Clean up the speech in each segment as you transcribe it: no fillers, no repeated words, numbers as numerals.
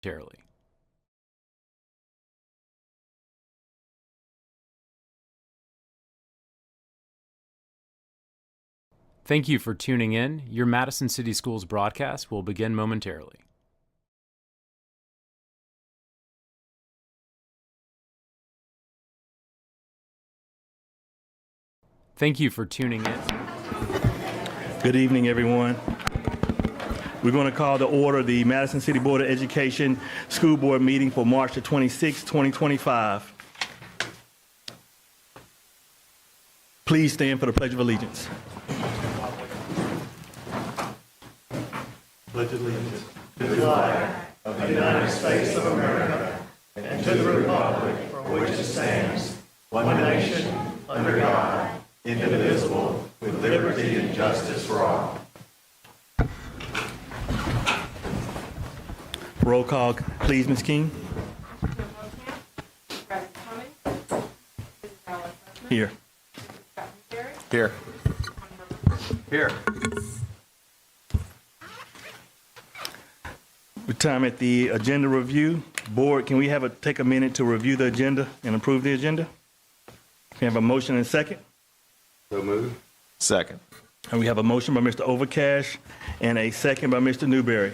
momentarily. Thank you for tuning in. Your Madison City Schools broadcast will begin momentarily. Thank you for tuning in. Good evening, everyone. We're going to call to order the Madison City Board of Education School Board meeting for March the 26th, 2025. Please stand for the Pledge of Allegiance. Pledge of allegiance to the flag of the United States of America and to the republic for which it stands, one nation, under God, indivisible, with liberty and justice for all. Roll call, please, Ms. King. Here. Here. Here. With time at the agenda review. Board, can we take a minute to review the agenda and approve the agenda? Can we have a motion and a second? So moved. Second. And we have a motion by Mr. Overcash and a second by Mr. Newberry.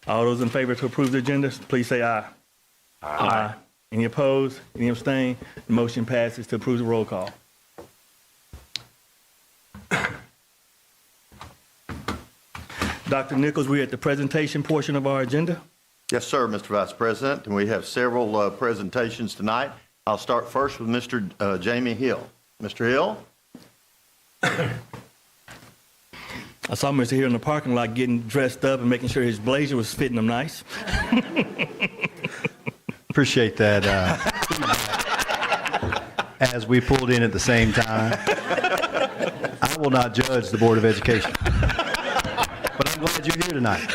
All those in favor to approve the agenda, please say aye. Aye. Any opposed? Any abstain? The motion passes to approve the roll call. Dr. Nichols, we're at the presentation portion of our agenda. Yes, sir, Mr. Vice President, and we have several presentations tonight. I'll start first with Mr. Jamie Hill. Mr. Hill? I saw Mr. Hill in the parking lot getting dressed up and making sure his blazer was fitting him nice. Appreciate that. As we pulled in at the same time, I will not judge the Board of Education, but I'm glad you're here tonight.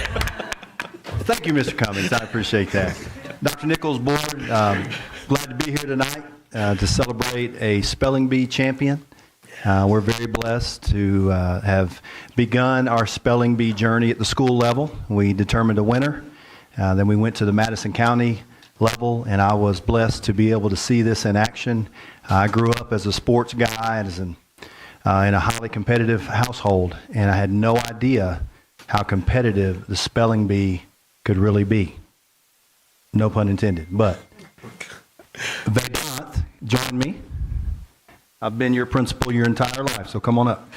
Thank you, Mr. Cummings. I appreciate that. Dr. Nichols, Board, glad to be here tonight to celebrate a spelling bee champion. We're very blessed to have begun our spelling bee journey at the school level. We determined a winner. Then we went to the Madison County level, and I was blessed to be able to see this in action. I grew up as a sports guy and in a highly competitive household, and I had no idea how competitive the spelling bee could really be. No pun intended, but Vedant joined me. I've been your principal your entire life, so come on up.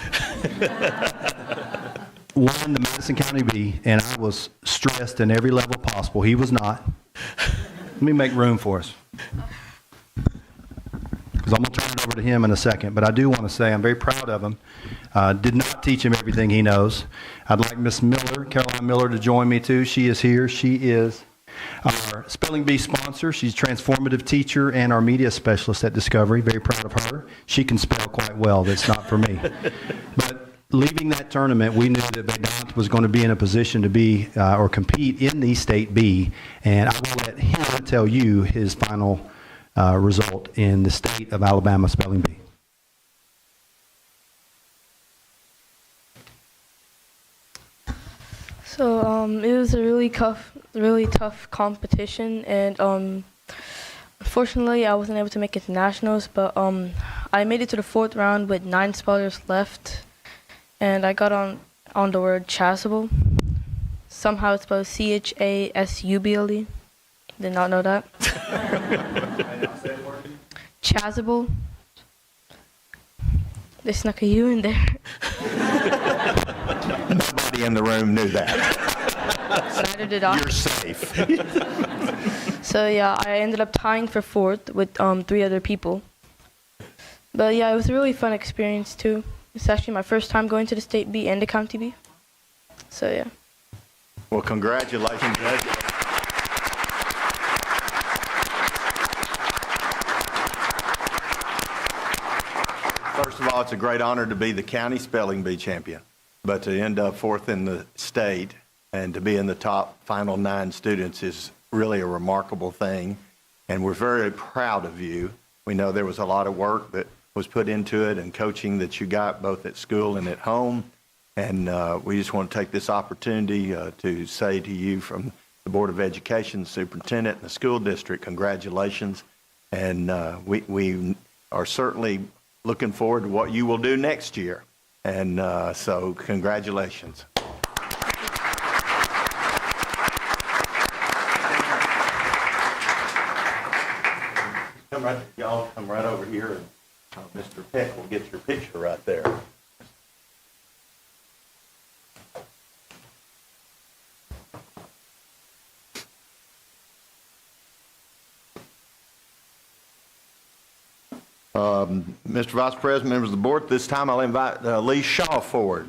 Won the Madison County Bee, and I was stressed in every level possible. He was not. Let me make room for us, because I'm going to turn it over to him in a second. But I do want to say I'm very proud of him. Did not teach him everything he knows. I'd like Miss Miller, Caroline Miller, to join me too. She is here. She is our Spelling Bee sponsor. She's a transformative teacher and our media specialist at Discovery. Very proud of her. She can spell quite well. That's not for me. But leaving that tournament, we knew that Vedant was going to be in a position to be or compete in the State B, and I will let him tell you his final result in the State of Alabama Spelling Bee. So it was a really tough competition, and unfortunately I wasn't able to make it to nationals, but I made it to the fourth round with 9 spellers left, and I got on the word chasuble. Somehow it's spelled C-H-A-S-U-B-L-E. Did not know that. Chasuble. They snuck a U in there. Nobody in the room knew that. Neither did I. You're safe. So yeah, I ended up tying for fourth with 3 other people. But yeah, it was a really fun experience too. It's actually my first time going to the State B and the County B. So yeah. Well, congratulations. First of all, it's a great honor to be the county spelling bee champion, but to end up fourth in the state and to be in the top final 9 students is really a remarkable thing, and we're very proud of you. We know there was a lot of work that was put into it and coaching that you got both at school and at home, and we just want to take this opportunity to say to you from the Board of Education, the superintendent, and the school district, congratulations. And we are certainly looking forward to what you will do next year. And so congratulations. Y'all come right over here, and Mr. Peck will get your picture right there. Mr. Vice President, members of the board, this time I'll invite Lee Shaw forward.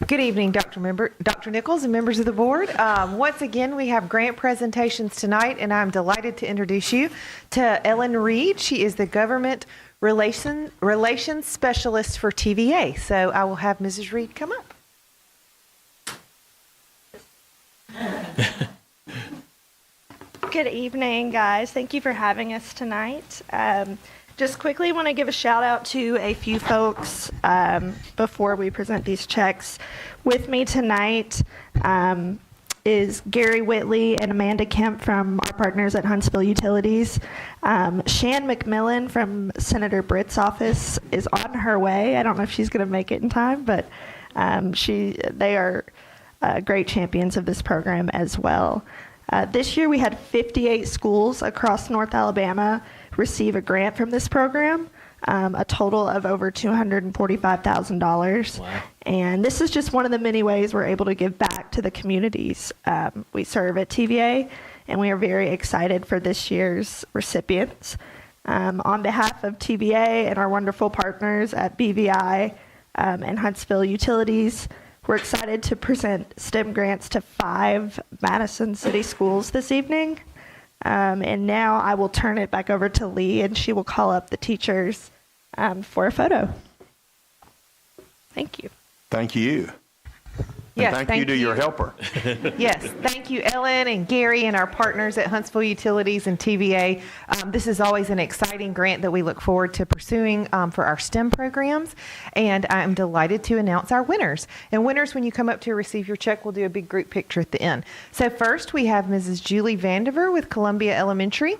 Good evening, Dr. Nichols and members of the board. Once again, we have grant presentations tonight, and I'm delighted to introduce you to Ellen Reed. She is the Government Relations Specialist for TVA. So I will have Mrs. Reed come up. Good evening, guys. Thank you for having us tonight. Just quickly want to give a shout out to a few folks before we present these checks. With me tonight is Gary Whitley and Amanda Kemp from our partners at Huntsville Utilities. Shan McMillan from Senator Britt's office is on her way. I don't know if she's going to make it in time, but they are great champions of this program as well. This year we had 58 schools across North Alabama receive a grant from this program, a total of over $245,000. Wow. And this is just one of the many ways we're able to give back to the communities we serve at TVA, and we are very excited for this year's recipients. On behalf of TVA and our wonderful partners at BVI and Huntsville Utilities, we're excited to present STEM grants to 5 Madison City schools this evening. And now I will turn it back over to Lee, and she will call up the teachers for a photo. Thank you. Thank you. Yes, and thank you to your helper. Yes, thank you, Ellen and Gary and our partners at Huntsville Utilities and TVA. This is always an exciting grant that we look forward to pursuing for our STEM programs, and I'm delighted to announce our winners. And winners, when you come up to receive your check, we'll do a big group picture at the end. So first, we have Mrs. Julie Vandiver with Columbia Elementary.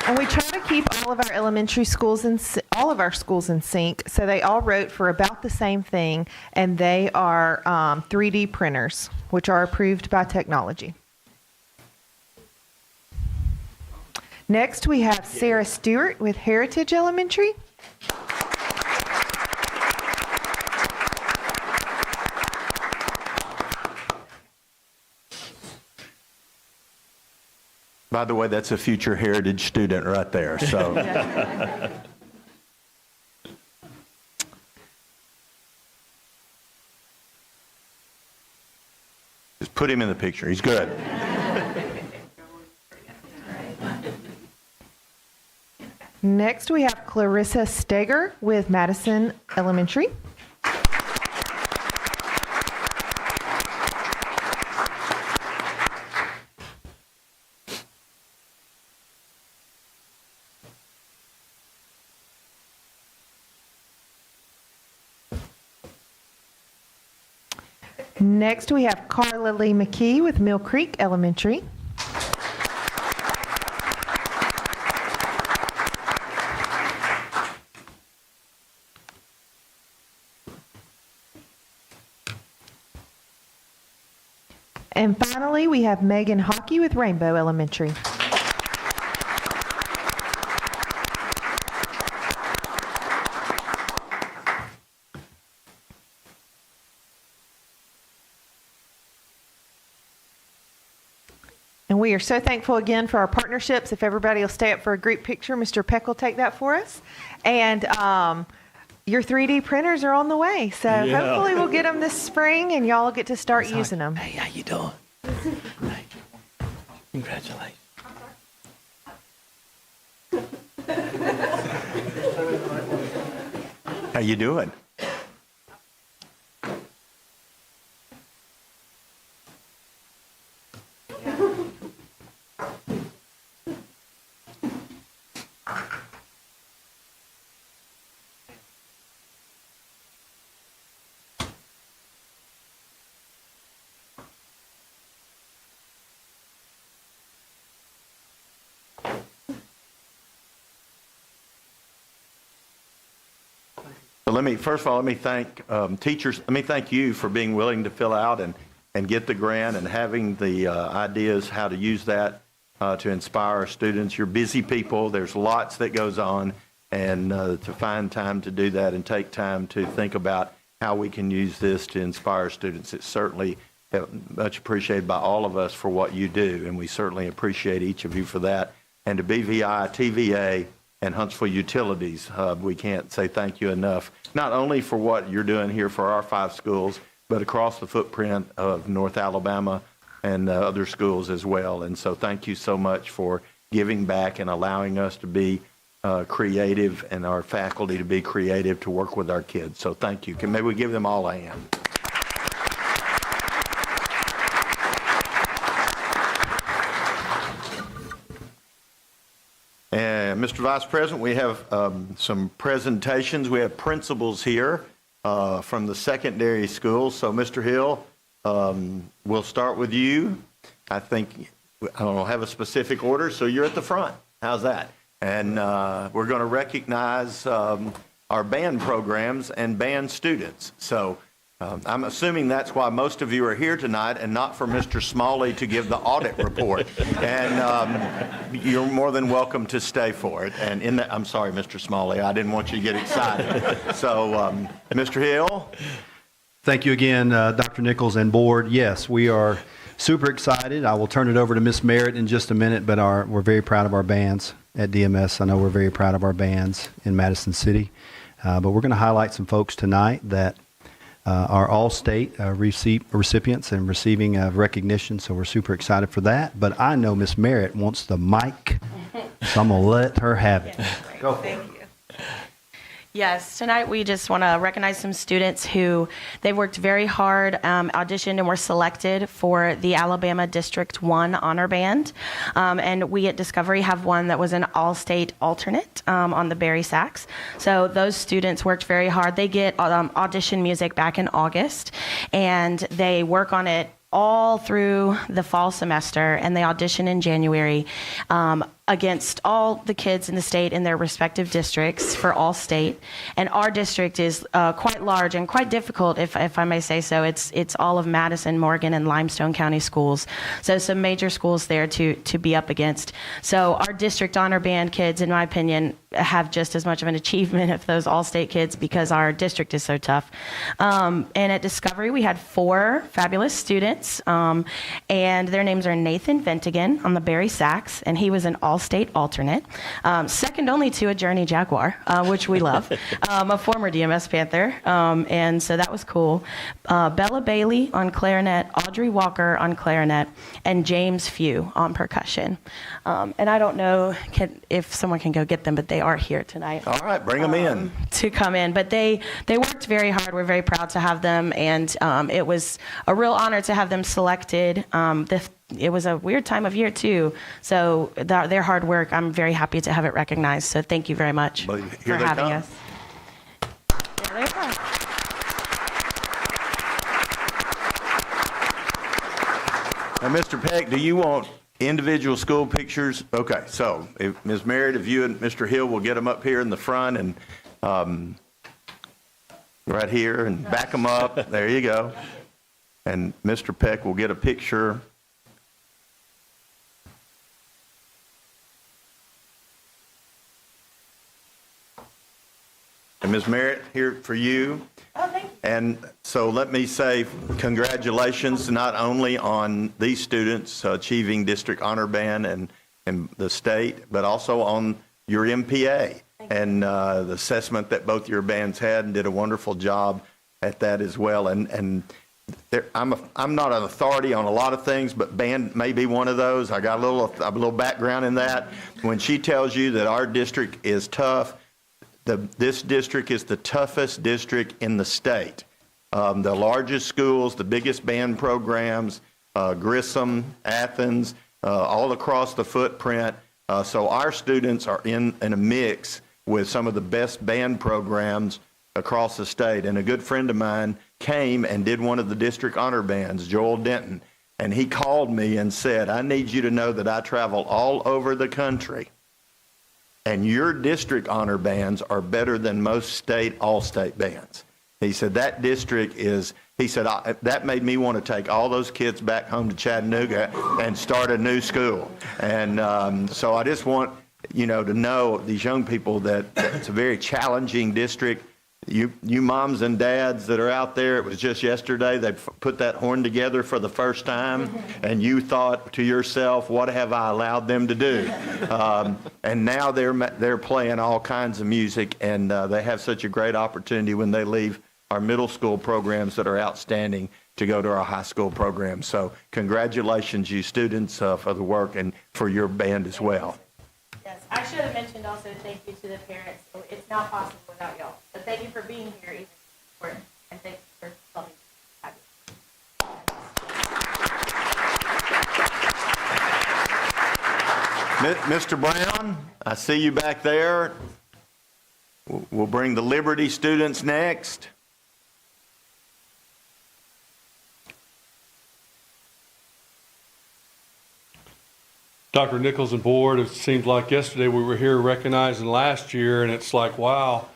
And we try to keep all of our elementary schools in sync, so they all wrote for about the same thing, and they are 3D printers, which are approved by technology. Next, we have Sarah Stewart with Heritage Elementary. By the way, that's a future Heritage student right there. So, just put him in the picture. He's good. Next, we have Clarissa Steger with Madison Elementary. Next, we have Carla Lee McKee with Mill Creek Elementary. And finally, we have Megan Hockey with Rainbow Elementary. And we are so thankful again for our partnerships. If everybody will stay up for a group picture, Mr. Peck will take that for us. And your 3D printers are on the way. So hopefully we'll get them this spring and y'all get to start using them. Hey, how you doing? Hey, congratulations. How you doing? So first of all, let me thank teachers. Let me thank you for being willing to fill out and get the grant and having the ideas how to use that to inspire our students. You're busy people. There's lots that goes on, and to find time to do that and take time to think about how we can use this to inspire students. It's certainly much appreciated by all of us for what you do, and we certainly appreciate each of you for that. And to BVI, TVA, and Huntsville Utilities, we can't say thank you enough, not only for what you're doing here for our 5 schools, but across the footprint of North Alabama and other schools as well. And so thank you so much for giving back and allowing us to be creative and our faculty to be creative to work with our kids. So thank you. Maybe we give them all a hand. And Mr. Vice President, we have some presentations. We have principals here from the secondary schools. So Mr. Hill, we'll start with you. I don't have a specific order, so you're at the front. How's that? And we're going to recognize our band programs and band students. So I'm assuming that's why most of you are here tonight and not for Mr. Smalley to give the audit report. And you're more than welcome to stay for it. And I'm sorry, Mr. Smalley, I didn't want you to get excited. So, Mr. Hill. Thank you again, Dr. Nichols and board. Yes, we are super excited. I will turn it over to Ms. Merritt in just a minute, but we're very proud of our bands at DMS. I know we're very proud of our bands in Madison City. But we're going to highlight some folks tonight that are all-state recipients and receiving recognition, so we're super excited for that. But I know Ms. Merritt wants the mic, so I'm going to let her have it. Go. Thank you. Yes, tonight we just want to recognize some students who they worked very hard, auditioned, and were selected for the Alabama District 1 Honor Band. And we at Discovery have one that was an all-state alternate on the Barry Sax. So those students worked very hard. They get audition music back in August, and they work on it all through the fall semester, and they audition in January against all the kids in the state in their respective districts for all state. And our district is quite large and quite difficult, if I may say so. It's all of Madison, Morgan, and Limestone County schools. So some major schools there to be up against. So our district honor band kids, in my opinion, have just as much of an achievement as those all-state kids because our district is so tough. And at Discovery, we had 4 fabulous students, and their names are Nathan Ventigan on the Barry Sax, and he was an all-state alternate, second only to a Journey Jaguar, which we love, a former DMS Panther, and so that was cool. Bella Bailey on clarinet, Audrey Walker on clarinet, and James Few on percussion. And I don't know if someone can go get them, but they are here tonight. All right, bring them in. To come in. But they worked very hard. We're very proud to have them, and it was a real honor to have them selected. It was a weird time of year, too. So their hard work, I'm very happy to have it recognized. So thank you very much for having us. There they are. Now, Mr. Peck, do you want individual school pictures? Okay, so if Ms. Merritt, if you and Mr. Hill will get them up here in the front and right here and back them up. There you go. And Mr. Peck will get a picture. And Ms. Merritt, here for you. Oh, thank you. And so let me say congratulations not only on these students achieving district honor band and the state, but also on your MPA and the assessment that both your bands had and did a wonderful job at that as well. And I'm not an authority on a lot of things, but band may be one of those. I got a little background in that. When she tells you that our district is tough, this district is the toughest district in the state. The largest schools, the biggest band programs, Grissom, Athens, all across the footprint. So our students are in a mix with some of the best band programs across the state. And a good friend of mine came and did one of the district honor bands, Joel Denton. And he called me and said, I need you to know that I travel all over the country and your district honor bands are better than most state all-state bands. He said that district is, he said, that made me want to take all those kids back home to Chattanooga and start a new school. And so I just want, to know these young people that it's a very challenging district. You moms and dads that are out there, it was just yesterday, they put that horn together for the first time, and you thought to yourself, what have I allowed them to do? And now they're playing all kinds of music, and they have such a great opportunity when they leave our middle school programs that are outstanding to go to our high school programs. So congratulations, you students, for the work and for your band as well. Yes, I should have mentioned also thank you to the parents. It's not possible without y'all. But thank you for being here, even for, and thank you for helping. Mr. Brown, I see you back there. We'll bring the Liberty students next. Dr. Nichols and board, it seems like yesterday we were here recognizing last year, and it's like, wow,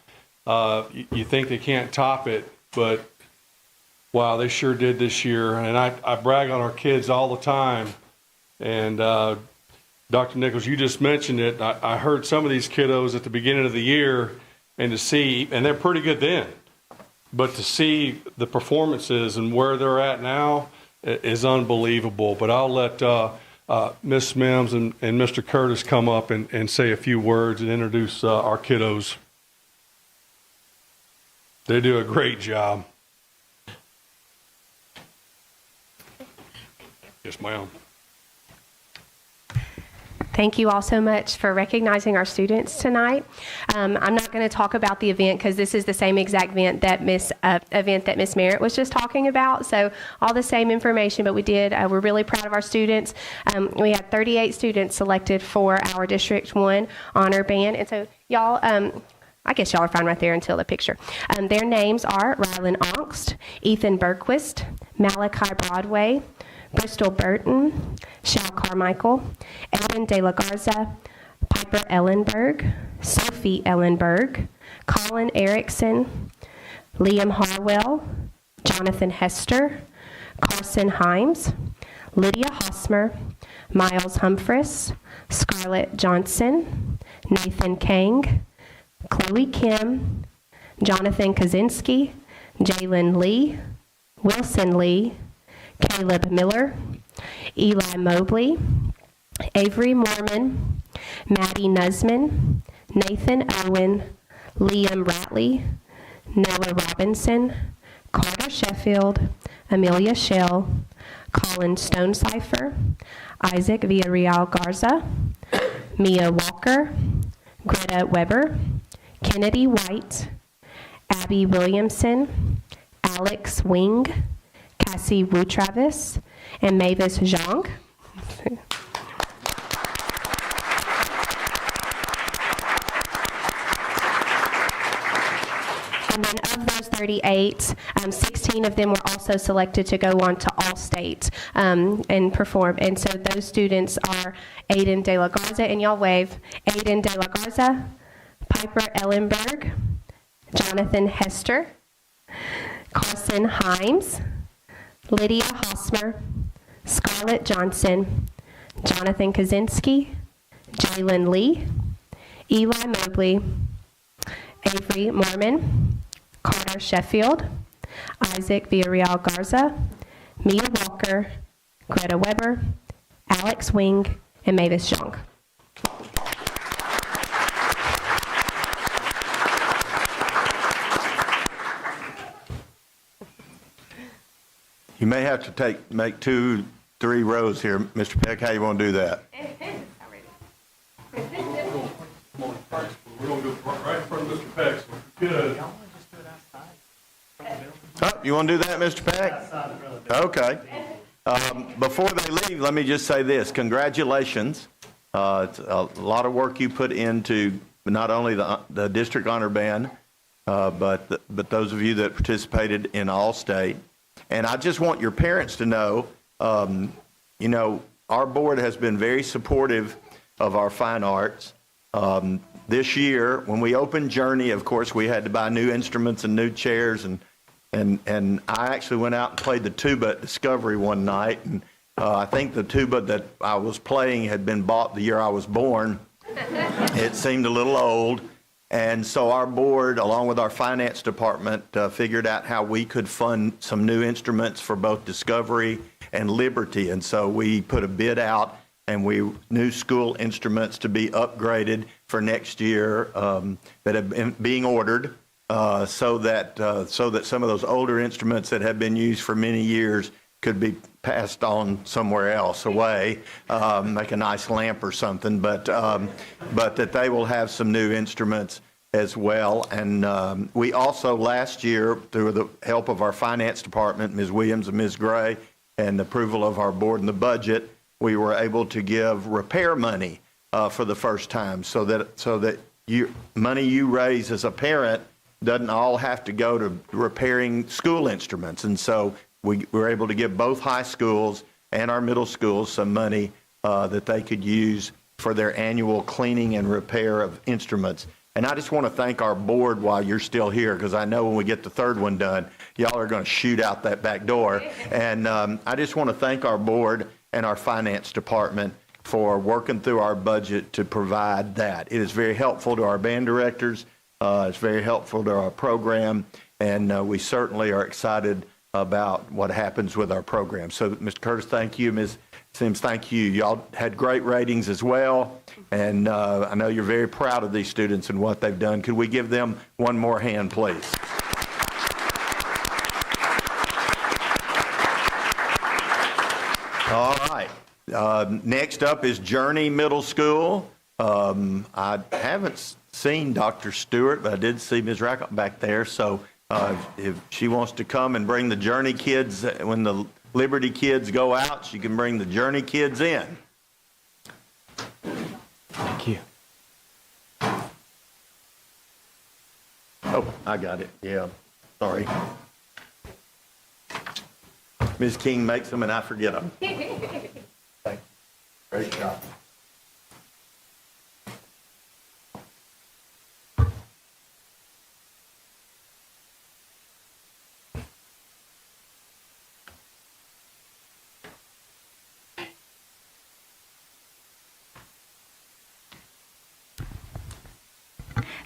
you think they can't top it, but wow, they sure did this year. And I brag on our kids all the time. And Dr. Nichols, you just mentioned it. I heard some of these kiddos at the beginning of the year, and to see, and they're pretty good then, but to see the performances and where they're at now is unbelievable. But I'll let Ms. Mims and Mr. Curtis come up and say a few words and introduce our kiddos. They do a great job. Yes, ma'am. Thank you all so much for recognizing our students tonight. I'm not going to talk about the event because this is the same exact event that Miss Merritt was just talking about. So all the same information, but we're really proud of our students. We had 38 students selected for our District 1 honor band. And so y'all, I guess y'all are fine right there until the picture. Their names are Rylan Onkst, Ethan Bergquist, Malachi Broadway, Bristol Burton, Shal Carmichael, Evan De La Garza, Piper Ellenberg, Sophie Ellenberg, Colin Erickson, Liam Harwell, Jonathan Hester, Carson Himes, Lydia Hosmer, Miles Humphreys, Scarlett Johnson, Nathan Kang, Chloe Kim, Jonathan Kaczynski, Jalen Lee, Wilson Lee, Caleb Miller, Eli Mobley, Avery Mormon, Maddie Nusman, Nathan Owen, Liam Ratley, Noah Robinson, Carter Sheffield, Amelia Shell, Colin Stonecipher, Isaac Villarreal Garza, Mia Walker, Greta Weber, Kennedy White, Abby Williamson, Alex Wing, Cassie Wu Travis, and Mavis Zhang. And then of those 38, 16 of them were also selected to go on to All-State and perform. And so those students are Aiden De La Garza, and y'all wave, Aiden De La Garza, Piper Ellenberg, Jonathan Hester, Carson Himes, Lydia Hosmer, Scarlett Johnson, Jonathan Kaczynski, Jalen Lee, Eli Mobley, Avery Mormon, Carter Sheffield, Isaac Villarreal Garza, Mia Walker, Greta Weber, Alex Wing, and Mavis Zhang. You may have to make 2-3 rows here. Mr. Peck, how you want to do that? We're going to go right in front of Mr. Peck. Good. Oh, you want to do that, Mr. Peck? Okay. Before they leave, let me just say this. Congratulations. It's a lot of work you put into not only the District Honor Band, but those of you that participated in All-State. And I just want your parents to know, our board has been very supportive of our fine arts. This year, when we opened Journey, of course, we had to buy new instruments and new chairs, and I actually went out and played the tuba at Discovery one night, and I think the tuba that I was playing had been bought the year I was born. It seemed a little old, and so our board, along with our finance department, figured out how we could fund some new instruments for both Discovery and Liberty, and so we put a bid out, and new school instruments to be upgraded for next year that have been being ordered, so that some of those older instruments that have been used for many years could be passed on somewhere else away, like a nice lamp or something, but that they will have some new instruments as well. And we also last year, through the help of our finance department, Ms. Williams and Ms. Gray, and approval of our board and the budget, we were able to give repair money for the first time, so that money you raise as a parent doesn't all have to go to repairing school instruments. And so we were able to give both high schools and our middle schools some money that they could use for their annual cleaning and repair of instruments. And I just want to thank our board while you're still here, because I know when we get the third one done, y'all are going to shoot out that back door. And I just want to thank our board and our finance department for working through our budget to provide that. It is very helpful to our band directors. It's very helpful to our program, and we certainly are excited about what happens with our program. So, Mr. Curtis, thank you. Ms. Sims, thank you. Y'all had great ratings as well, and I know you're very proud of these students and what they've done. Could we give them one more hand, please? All right. Next up is Journey Middle School. I haven't seen Dr. Stewart, but I did see Ms. Rackett back there. So if she wants to come and bring the Journey kids, when the Liberty kids go out, she can bring the Journey kids in. Thank you. Oh, I got it. Yeah. Sorry. Ms. King makes them and I forget them. Thank you. Great job.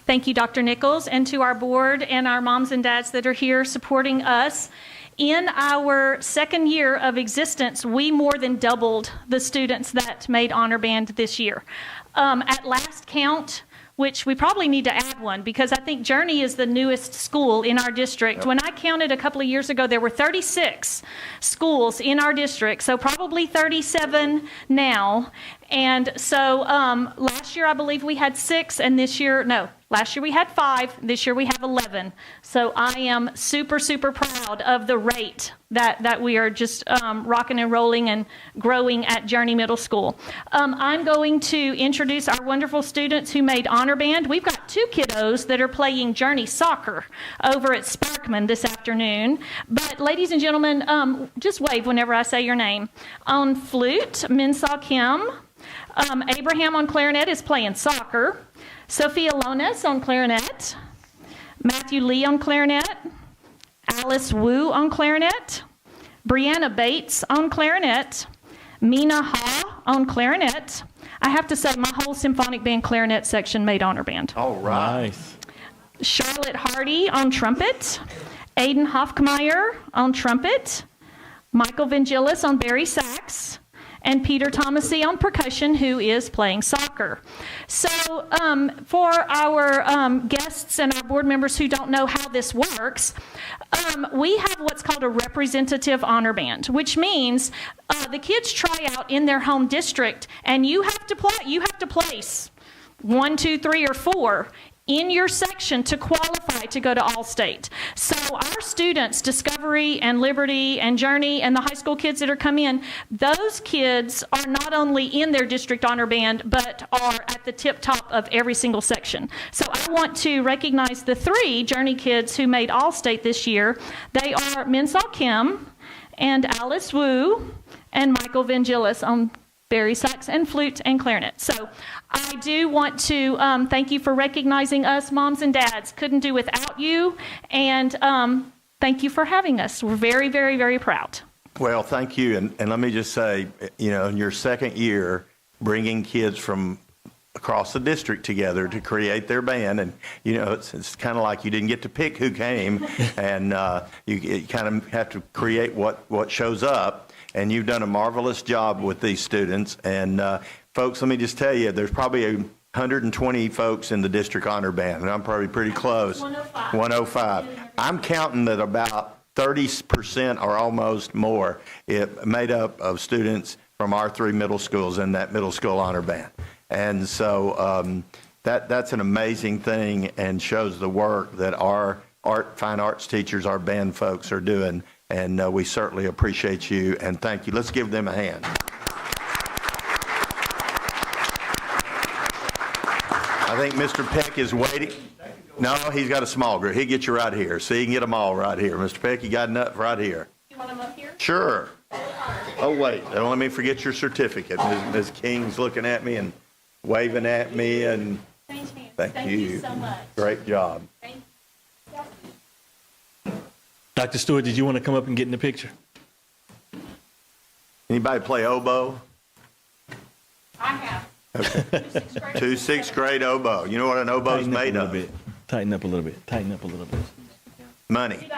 Thank you, Dr. Nichols, and to our board and our moms and dads that are here supporting us. In our second year of existence, we more than doubled the students that made Honor Band this year. At last count, which we probably need to add one because I think Journey is the newest school in our district. Yep. When I counted a couple of years ago, there were 36 schools in our district, so probably 37 now. And so last year, I believe we had 6, and this year, last year we had 5, this year we have 11. So I am super, super proud of the rate that we are just rocking and rolling and growing at Journey Middle School. I'm going to introduce our wonderful students who made Honor Band. We've got 2 kiddos that are playing Journey soccer over at Sparkman this afternoon. But ladies and gentlemen, just wave whenever I say your name. On flute, Minsaw Kim. Abraham on clarinet is playing soccer. Sophia Lones on clarinet. Matthew Lee on clarinet. Alice Wu on clarinet. Brianna Bates on clarinet. Mina Ha on clarinet. I have to say, my whole symphonic band clarinet section made Honor Band. All right. Nice. Charlotte Hardy on trumpet. Aiden Hoffmeyer on trumpet. Michael Vangelis on bari sax. And Peter Thomasy on percussion, who is playing soccer. So for our guests and our board members who don't know how this works, we have what's called a representative honor band, which means the kids try out in their home district, and you have to place 1, 2, 3, or 4 in your section to qualify to go to All-State. So our students, Discovery and Liberty and Journey and the high school kids that are coming in, those kids are not only in their district honor band, but are at the tip top of every single section. So I want to recognize the 3 Journey kids who made All-State this year. They are Minsaw Kim and Alice Wu and Michael Vangelis on Barry sax and flute and clarinet. So I do want to thank you for recognizing us, moms and dads. Couldn't do without you, and thank you for having us. We're very, very, very proud. Well, thank you. And let me just say, you know, in your second year, bringing kids from across the district together to create their band, and you know, it's kind of like you didn't get to pick who came, and you kind of have to create what shows up, and you've done a marvelous job with these students. And folks, let me just tell you, there's probably 120 folks in the district honor band, and I'm probably pretty close. 105. I'm counting that about 30% or almost more made up of students from our 3 middle schools in that middle school honor band. And so that's an amazing thing, and shows the work that our fine arts teachers, our band folks are doing. And we certainly appreciate you, and thank you. Let's give them a hand. I think Mr. Peck is waiting. No, he's got a small group. He'll get you right here. So you can get them all right here. Mr. Peck, you got enough right here. You want them up here? Sure. Oh, wait. Don't let me forget your certificate. Ms. King's looking at me and waving at me, and thank you so much. Great job. Dr. Stewart, did you want to come up and get in the picture? Anybody play oboe? I have. Okay. 2 6th grade oboe. You know what an oboe's made of? Tighten up a little bit. Tighten up a little bit. Money.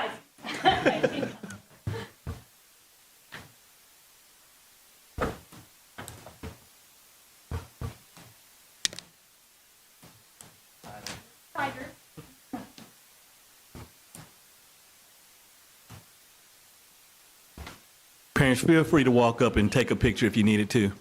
Parents, feel free to walk up and take a picture if you needed to.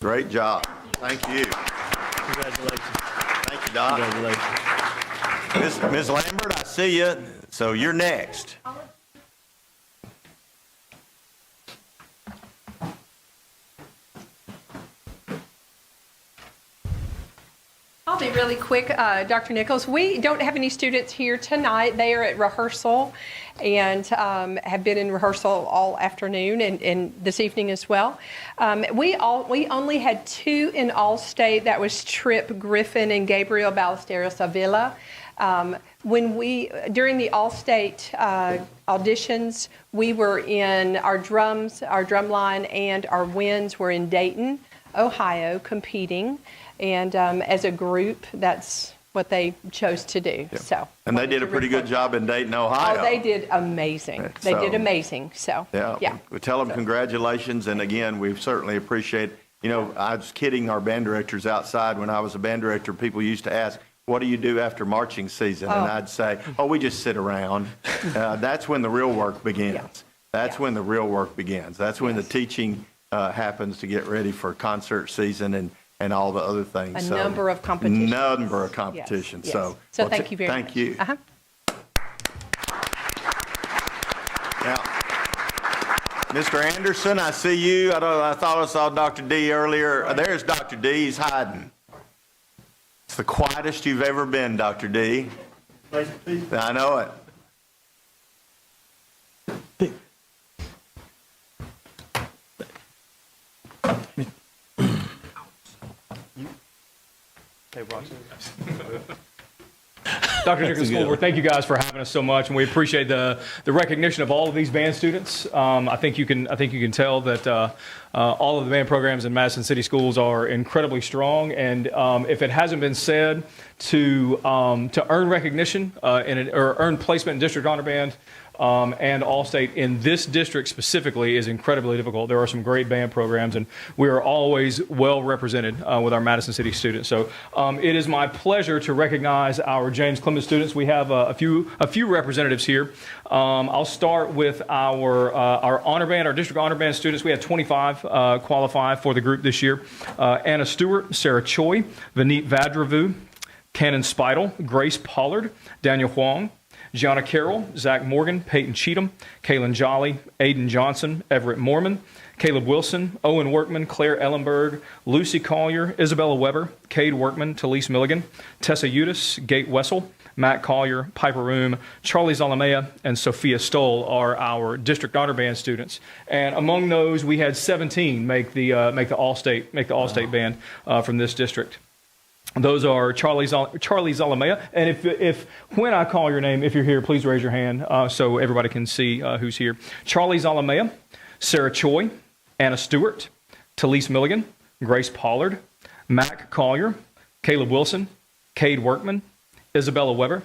Great job. Thank you. Congratulations. Thank you, Doc. Congratulations. Ms. Lambert, I see you. So you're next. I'll be really quick, Dr. Nichols. We don't have any students here tonight. They are at rehearsal and have been in rehearsal all afternoon and this evening as well. We only had 2 in All-State. That was Tripp Griffin and Gabriel Ballesteros Avila. During the All-State auditions, we were in our drum line, and our winds were in Dayton, Ohio, competing. And as a group, that's what they chose to do. Yeah. So, and they did a pretty good job in Dayton, Ohio. Oh, they did amazing. They did amazing. So, yeah. We tell them congratulations. And again, we certainly appreciate, you know, I was kidding our band directors outside. When I was a band director, people used to ask, what do you do after marching season? And I'd say, we just sit around. That's when the real work begins. Yeah. That's when the real work begins. That's when the teaching happens to get ready for concert season and all the other things. A number of competitions. Yes. So thank you very much. Thank you. Uh-huh. Now, Mr. Anderson, I see you. I thought I saw Dr. D earlier. There's Dr. D. He's hiding. It's the quietest you've ever been, Dr. D. I know it. Dr. Nichols, thank you guys for having us so much, and we appreciate the recognition of all of these band students. I think you can tell that all of the band programs in Madison City Schools are incredibly strong, and if it hasn't been said, to earn recognition or earn placement in District Honor Band and All-State in this district specifically is incredibly difficult. There are some great band programs, and we are always well represented with our Madison City students. So it is my pleasure to recognize our James Clemens students. We have a few representatives here. I'll start with our honor band, our district honor band students. We had 25 qualify for the group this year. Anna Stewart, Sarah Choi, Vineet Vadravu, Cannon Spidel, Grace Pollard, Daniel Huang, Gianna Carroll, Zach Morgan, Peyton Cheatham, Kaylin Jolly, Aiden Johnson, Everett Mormon, Caleb Wilson, Owen Workman, Claire Ellenberg, Lucy Collier, Isabella Weber, Cade Workman, Talise Milligan, Tessa Udis, Gate Wessel, Matt Collier, Piper Room, Charlie Zalamea, and Sophia Stoll are our district honor band students. And among those, we had 17 make the all-state band from this district. Those are Charlie Zalamea, and if when I call your name, if you're here, please raise your hand so everybody can see who's here. Charlie Zalamea, Sarah Choi, Anna Stewart, Talise Milligan, Grace Pollard, Mac Collier, Caleb Wilson, Cade Workman, Isabella Weber,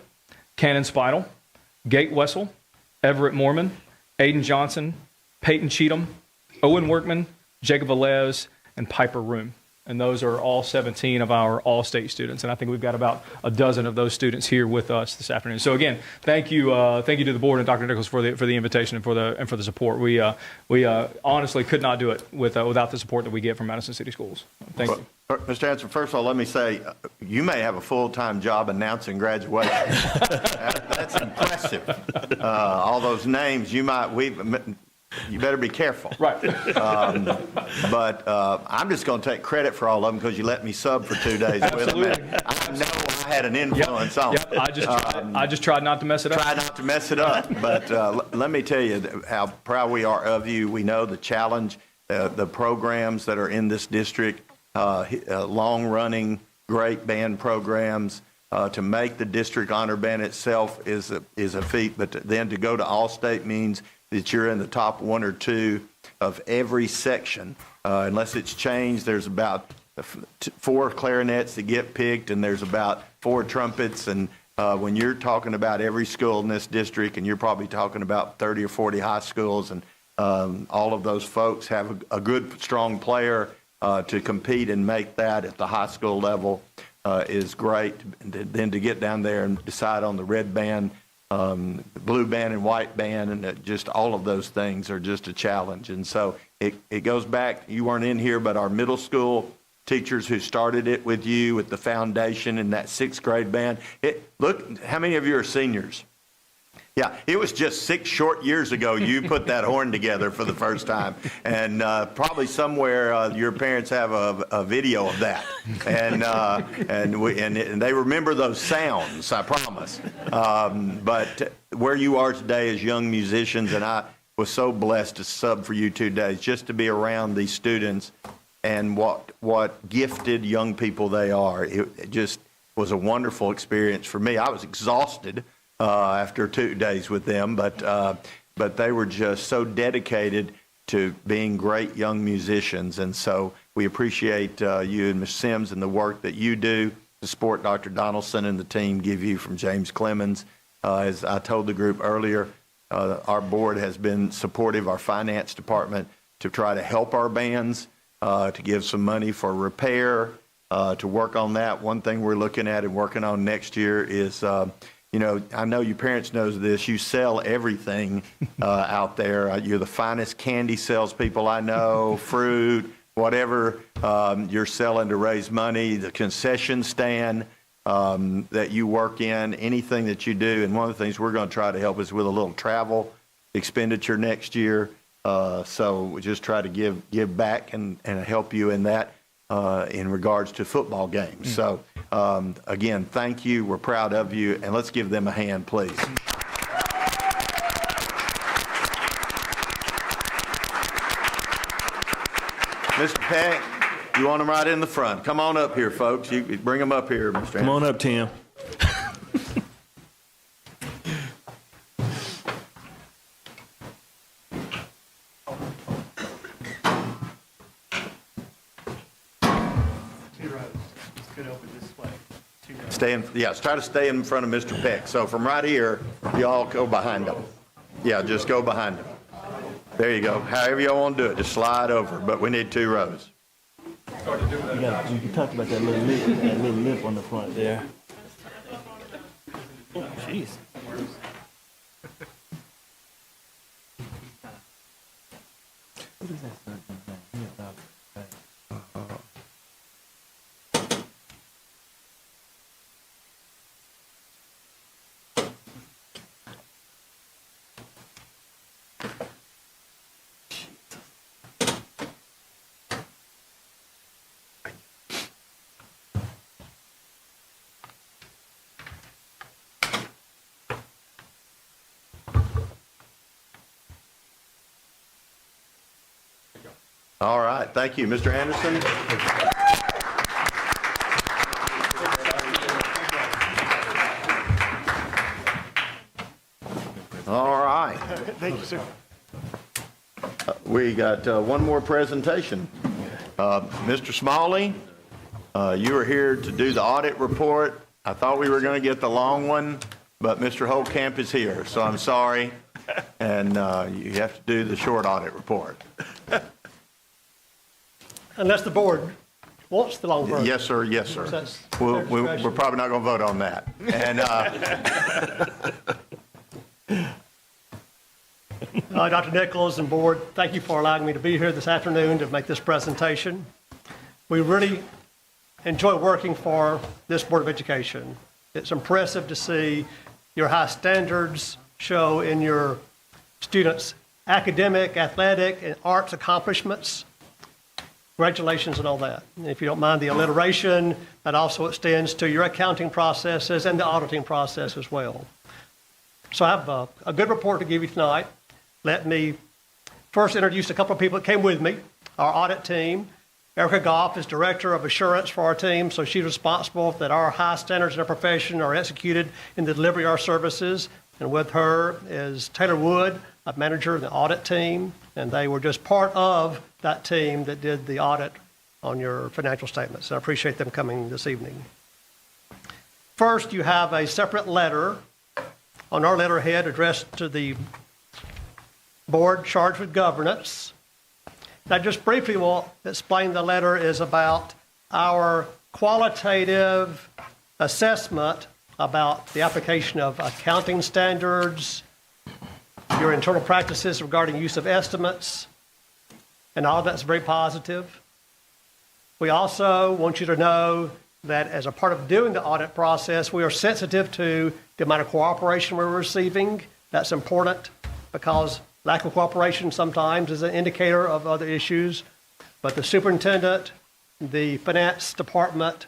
Cannon Spidel, Gate Wessel, Everett Mormon, Aiden Johnson, Peyton Cheatham, Owen Workman, Jacob Velez, and Piper Room. And those are all 17 of our all-state students. And I think we've got about a dozen of those students here with us this afternoon. So again, thank you to the board and Dr. Nichols for the invitation and for the support. We honestly could not do it without the support that we get from Madison City Schools. Thank you. Mr. Hanson, first of all, let me say, you may have a full-time job announcing graduation. That's impressive. All those names, you better be careful. Right. But I'm just going to take credit for all of them because you let me sub for 2 days with them. I know I had an influence on it. I just tried not to mess it up. Try not to mess it up. But let me tell you how proud we are of you. We know the challenge, the programs that are in this district, long-running, great band programs. To make the district honor band itself is a feat, but then to go to all-state means that you're in the top 1 or 2 of every section. Unless it's changed, there's about 4 clarinets that get picked, and there's about 4 trumpets. And when you're talking about every school in this district, and you're probably talking about 30 or 40 high schools, and all of those folks have a good, strong player to compete and make that at the high school level is great. And then to get down there and decide on the red band, blue band and white band, and just all of those things are just a challenge. And so it goes back, you weren't in here, but our middle school teachers who started it with you with the foundation and that 6th grade band. Look, how many of you are seniors? Yeah, it was just 6 short years ago you put that horn together for the first time. And probably somewhere your parents have a video of that. And they remember those sounds, I promise. But where you are today as young musicians, and I was so blessed to sub for you 2 days, just to be around these students and what gifted young people they are. It just was a wonderful experience for me. I was exhausted after 2 days with them, but they were just so dedicated to being great young musicians. And so we appreciate you and Ms. Sims and the work that you do, the support Dr. Donaldson and the team give you from James Clemens. As I told the group earlier, our board has been supportive, our finance department, to try to help our bands, to give some money for repair, to work on that. One thing we're looking at and working on next year is I know your parents knows this. You sell everything out there. You're the finest candy salespeople I know, fruit, whatever you're selling to raise money, the concession stand that you work in, anything that you do. And one of the things we're going to try to help is with a little travel expenditure next year. So we just try to give back and help you in that in regards to football games. So again, thank you. We're proud of you. And let's give them a hand, please. Mr. Peck, you want them right in the front. Come on up here, folks. You bring them up here, Mr. Come on up, Tim. Try to stay in front of Mr. Peck. So from right here, y'all go behind him. Yeah, just go behind him. There you go. However y'all want to do it, just slide over. But we need 2 rows. You talked about that little lip on the front there. Oh, jeez. What is that? All right, thank you, Mr. Anderson. All right. Thank you, sir. We got one more presentation. Mr. Smalley, you are here to do the audit report. I thought we were going to get the long one, but Mr. Holtkamp is here, so I'm sorry. And you have to do the short audit report. Unless the board wants the long version. Yes, sir. Yes, sir. That's We're their discretion. probably not going to vote on that. And Dr. Nichols and board, thank you for allowing me to be here this afternoon to make this presentation. We really enjoy working for this Board of Education. It's impressive to see your high standards show in your students' academic, athletic, and arts accomplishments. Congratulations and all that. And if you don't mind the alliteration, that also extends to your accounting processes and the auditing process as well. So I have a good report to give you tonight. Let me first introduce a couple of people that came with me, our audit team. Erica Goff is Director of Assurance for our team, so she's responsible that our high standards in our profession are executed in the delivery of our services. And with her is Taylor Wood, a manager of the audit team, and they were just part of that team that did the audit on your financial statements. So I appreciate them coming this evening. First, you have a separate letter on our letterhead addressed to the board charged with governance. Now, just briefly will explain the letter is about our qualitative assessment about the application of accounting standards, your internal practices regarding use of estimates, and all that's very positive. We also want you to know that as a part of doing the audit process, we are sensitive to the amount of cooperation we're receiving. That's important because lack of cooperation sometimes is an indicator of other issues. But the superintendent, the finance department,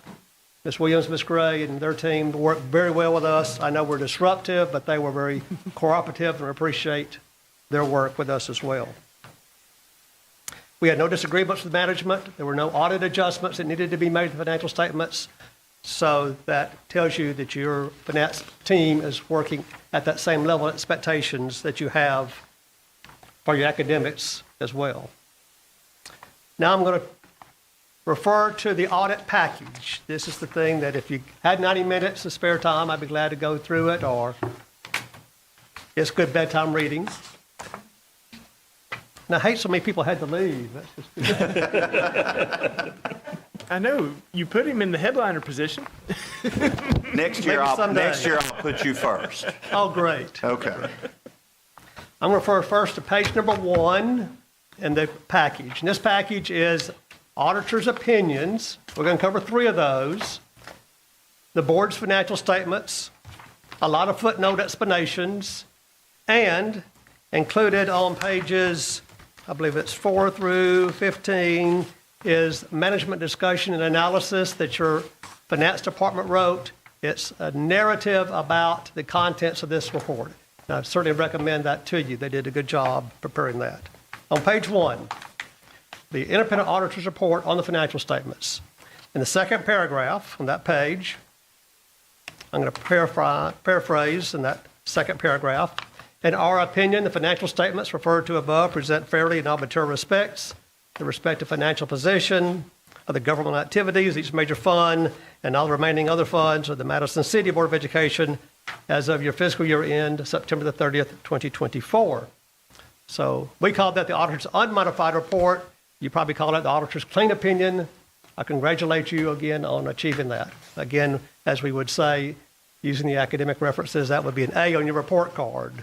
Ms. Williams, Ms. Gray, and their team worked very well with us. I know we're disruptive, but they were very cooperative, and I appreciate their work with us as well. We had no disagreements with management. There were no audit adjustments that needed to be made to the financial statements. So that tells you that your finance team is working at that same level of expectations that you have for your academics as well. Now I'm going to refer to the audit package. This is the thing that if you had 90 minutes of spare time, I'd be glad to go through it, or it's good bedtime reading. And I hate so many people had to leave. That's just I know. You put him in the headliner position. next year I'll put you first. Oh, great. Okay. I'm going to refer first to page number 1 in the package. And this package is auditor's opinions. We're going to cover 3 of those. The board's financial statements, a lot of footnote explanations, and included on pages, I believe it's 4 through 15, is management discussion and analysis that your finance department wrote. It's a narrative about the contents of this report. And I certainly recommend that to you. They did a good job preparing that. On page 1, the independent auditor's report on the financial statements. In the second paragraph on that page, I'm going to paraphrase in that second paragraph. In our opinion, the financial statements referred to above present fairly in all material respects the respective financial position of the government activities, each major fund, and all the remaining other funds of the Madison City Board of Education as of your fiscal year end, September the 30th, 2024. So we call that the auditor's unmodified report. You probably call it the auditor's clean opinion. I congratulate you again on achieving that. Again, as we would say, using the academic references, that would be an A on your report card.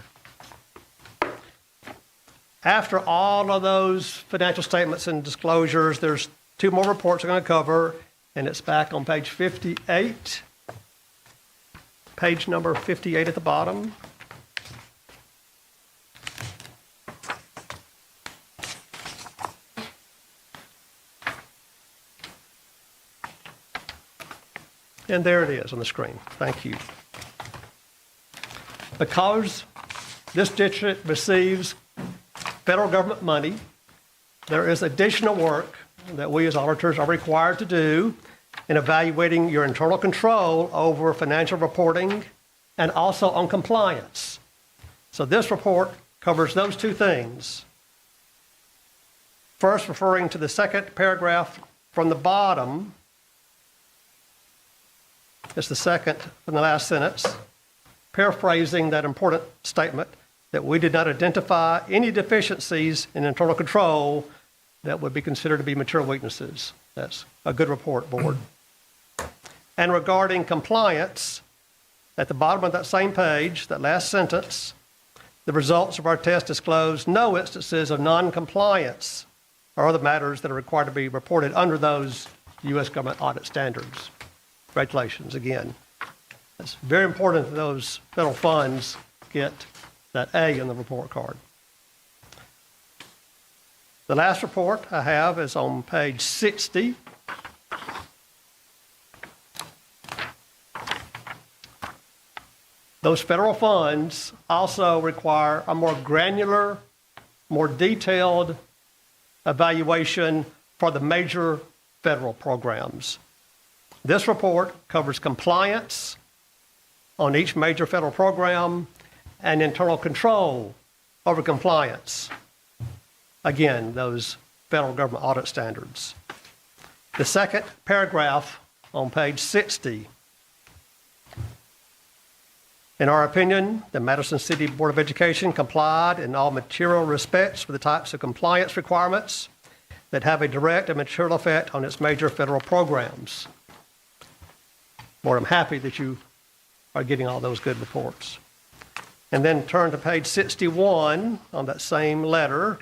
After all of those financial statements and disclosures, there's 2 more reports I'm going to cover, and it's back on page 58. Page number 58 at the bottom. And there it is on the screen. Thank you. Because this district receives federal government money, there is additional work that we as auditors are required to do in evaluating your internal control over financial reporting and also on compliance. So this report covers those two things. First, referring to the second paragraph from the bottom, it's the second from the last sentence, paraphrasing that important statement that we did not identify any deficiencies in internal control that would be considered to be material weaknesses. That's a good report, board. And regarding compliance, at the bottom of that same page, that last sentence, the results of our test disclose no instances of non-compliance or other matters that are required to be reported under those U.S. government audit standards. Congratulations again. It's very important that those federal funds get that A in the report card. The last report I have is on page 60. Those federal funds also require a more granular, more detailed evaluation for the major federal programs. This report covers compliance on each major federal program and internal control over compliance. Again, those federal government audit standards. The second paragraph on page 60. In our opinion, the Madison City Board of Education complied in all material respects with the types of compliance requirements that have a direct and material effect on its major federal programs. Board, I'm happy that you are getting all those good reports. And then turn to page 61 on that same letter,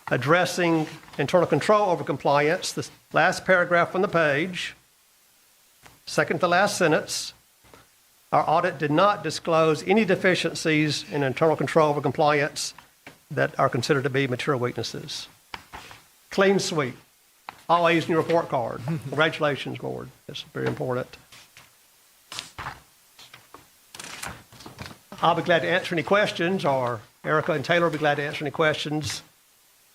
addressing internal control over compliance, the last paragraph on the page, second to last sentence. Our audit did not disclose any deficiencies in internal control over compliance that are considered to be material weaknesses. Clean sweep. All A's in your report card. Congratulations, board. That's very important. I'll be glad to answer any questions, or Erica and Taylor will be glad to answer any questions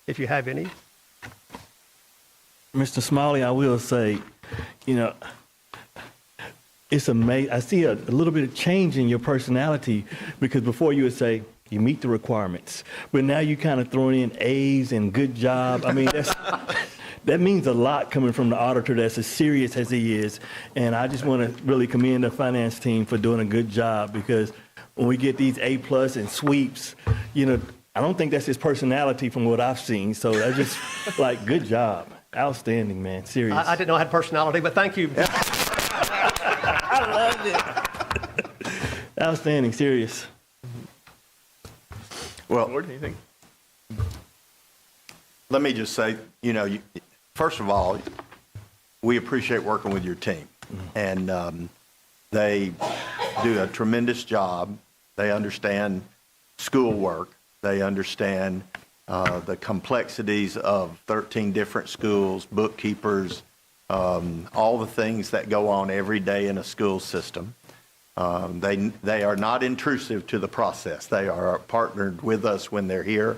if you have any. Mr. Smiley, I will say, it's amazing. I see a little bit of change in your personality, because before you would say, you meet the requirements, but now you kind of throwing in A's and good job. I mean, that means a lot coming from the auditor that's as serious as he is. And I just want to really commend the finance team for doing a good job, because when we get these A+ and sweeps, I don't think that's his personality from what I've seen. So that's just good job. Outstanding, man. Serious. I didn't know I had personality, but thank you. I loved it. Outstanding, serious. Well, What do you think? let me just say, first of all, we appreciate working with your team. And they do a tremendous job. They understand schoolwork. They understand the complexities of 13 different schools, bookkeepers, all the things that go on every day in a school system. They are not intrusive to the process. They are partnered with us when they're here.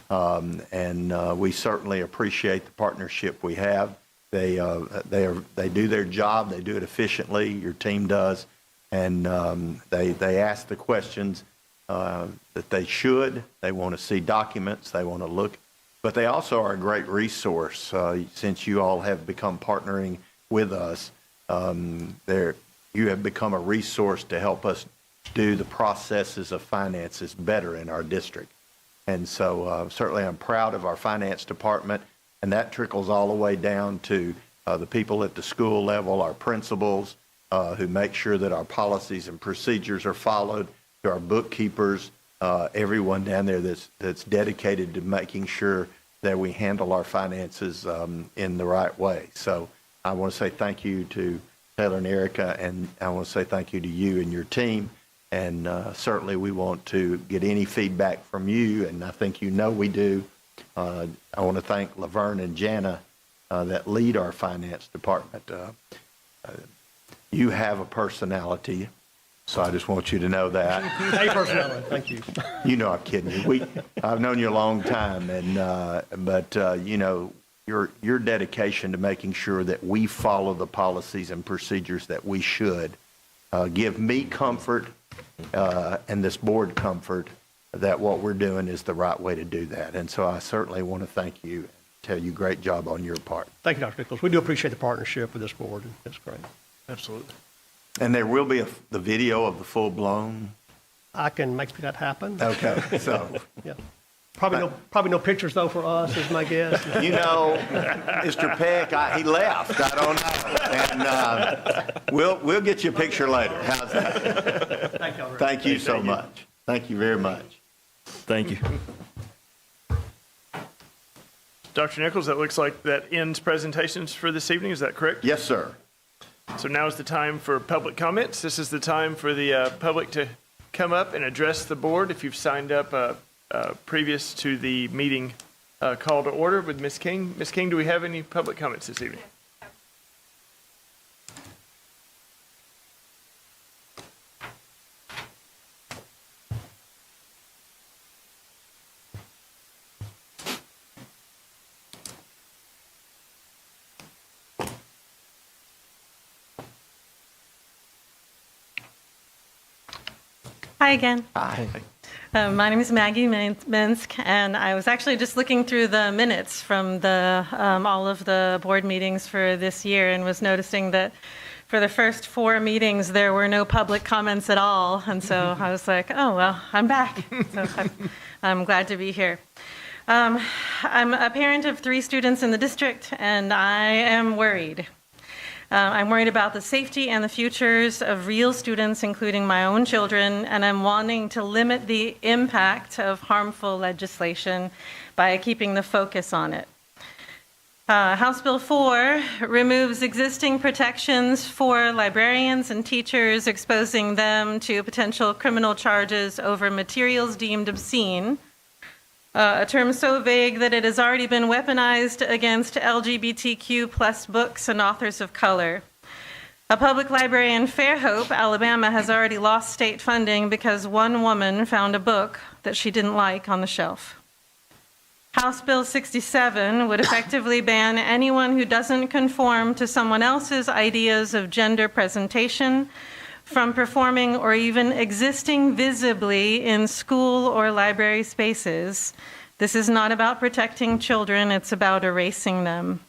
And we certainly appreciate the partnership we have. They do their job. They do it efficiently. Your team does. And they ask the questions that they should. They want to see documents. They want to look. But they also are a great resource. Since you all have become partnering with us, you have become a resource to help us do the processes of finances better in our district. And so certainly I'm proud of our finance department, and that trickles all the way down to the people at the school level, our principals, who make sure that our policies and procedures are followed, to our bookkeepers, everyone down there that's dedicated to making sure that we handle our finances in the right way. So I want to say thank you to Taylor and Erica, and I want to say thank you to you and your team. And certainly we want to get any feedback from you, and I think we do. I want to thank Laverne and Jana that lead our finance department. You have a personality, So I just want you to know that. Hey, personally, thank you. You know I'm kidding you. I've known you a long time, but you know, your dedication to making sure that we follow the policies and procedures that we should give me comfort and this board comfort that what we're doing is the right way to do that. And so I certainly want to thank you and tell you great job on your part. Thank you, Dr. Nichols. We do appreciate the partnership with this board. That's great. Absolutely. And there will be the video of the full-blown. I can make that happen. Okay, so. Yeah. Probably no pictures, though, for us, is my guess. You know, Mr. Peck, he left. I don't know. And we'll get you a picture later. How's that? Thank you. Thank you so much. Thank you very much. Thank you. Dr. Nichols, that looks like that ends presentations for this evening. Is that correct? Yes, sir. So now is the time for public comments. This is the time for the public to come up and address the board. If you've signed up previous to the meeting call to order with Ms. King. Ms. King, do we have any public comments this evening? Hi again. Hi. My name is Maggie Minsk, and I was actually just looking through the minutes from all of the board meetings for this year and was noticing that for the first 4 meetings, there were no public comments at all. And so I was like, oh, well, I'm back. So I'm glad to be here. I'm a parent of 3 students in the district, and I am worried. I'm worried about the safety and the futures of real students, including my own children, and I'm wanting to limit the impact of harmful legislation by keeping the focus on it. House Bill 4 removes existing protections for librarians and teachers, exposing them to potential criminal charges over materials deemed obscene. A term so vague that it has already been weaponized against LGBTQ plus books and authors of color. A public library in Fairhope, Alabama, has already lost state funding because one woman found a book that she didn't like on the shelf. House Bill 67 would effectively ban anyone who doesn't conform to someone else's ideas of gender presentation from performing or even existing visibly in school or library spaces. This is not about protecting children, it's about erasing them.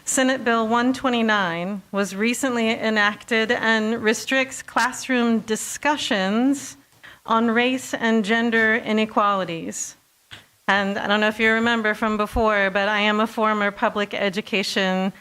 Senate Bill 129 was recently enacted and restricts classroom discussions on race and gender inequalities. And I don't know if you remember from before, but I am a former public education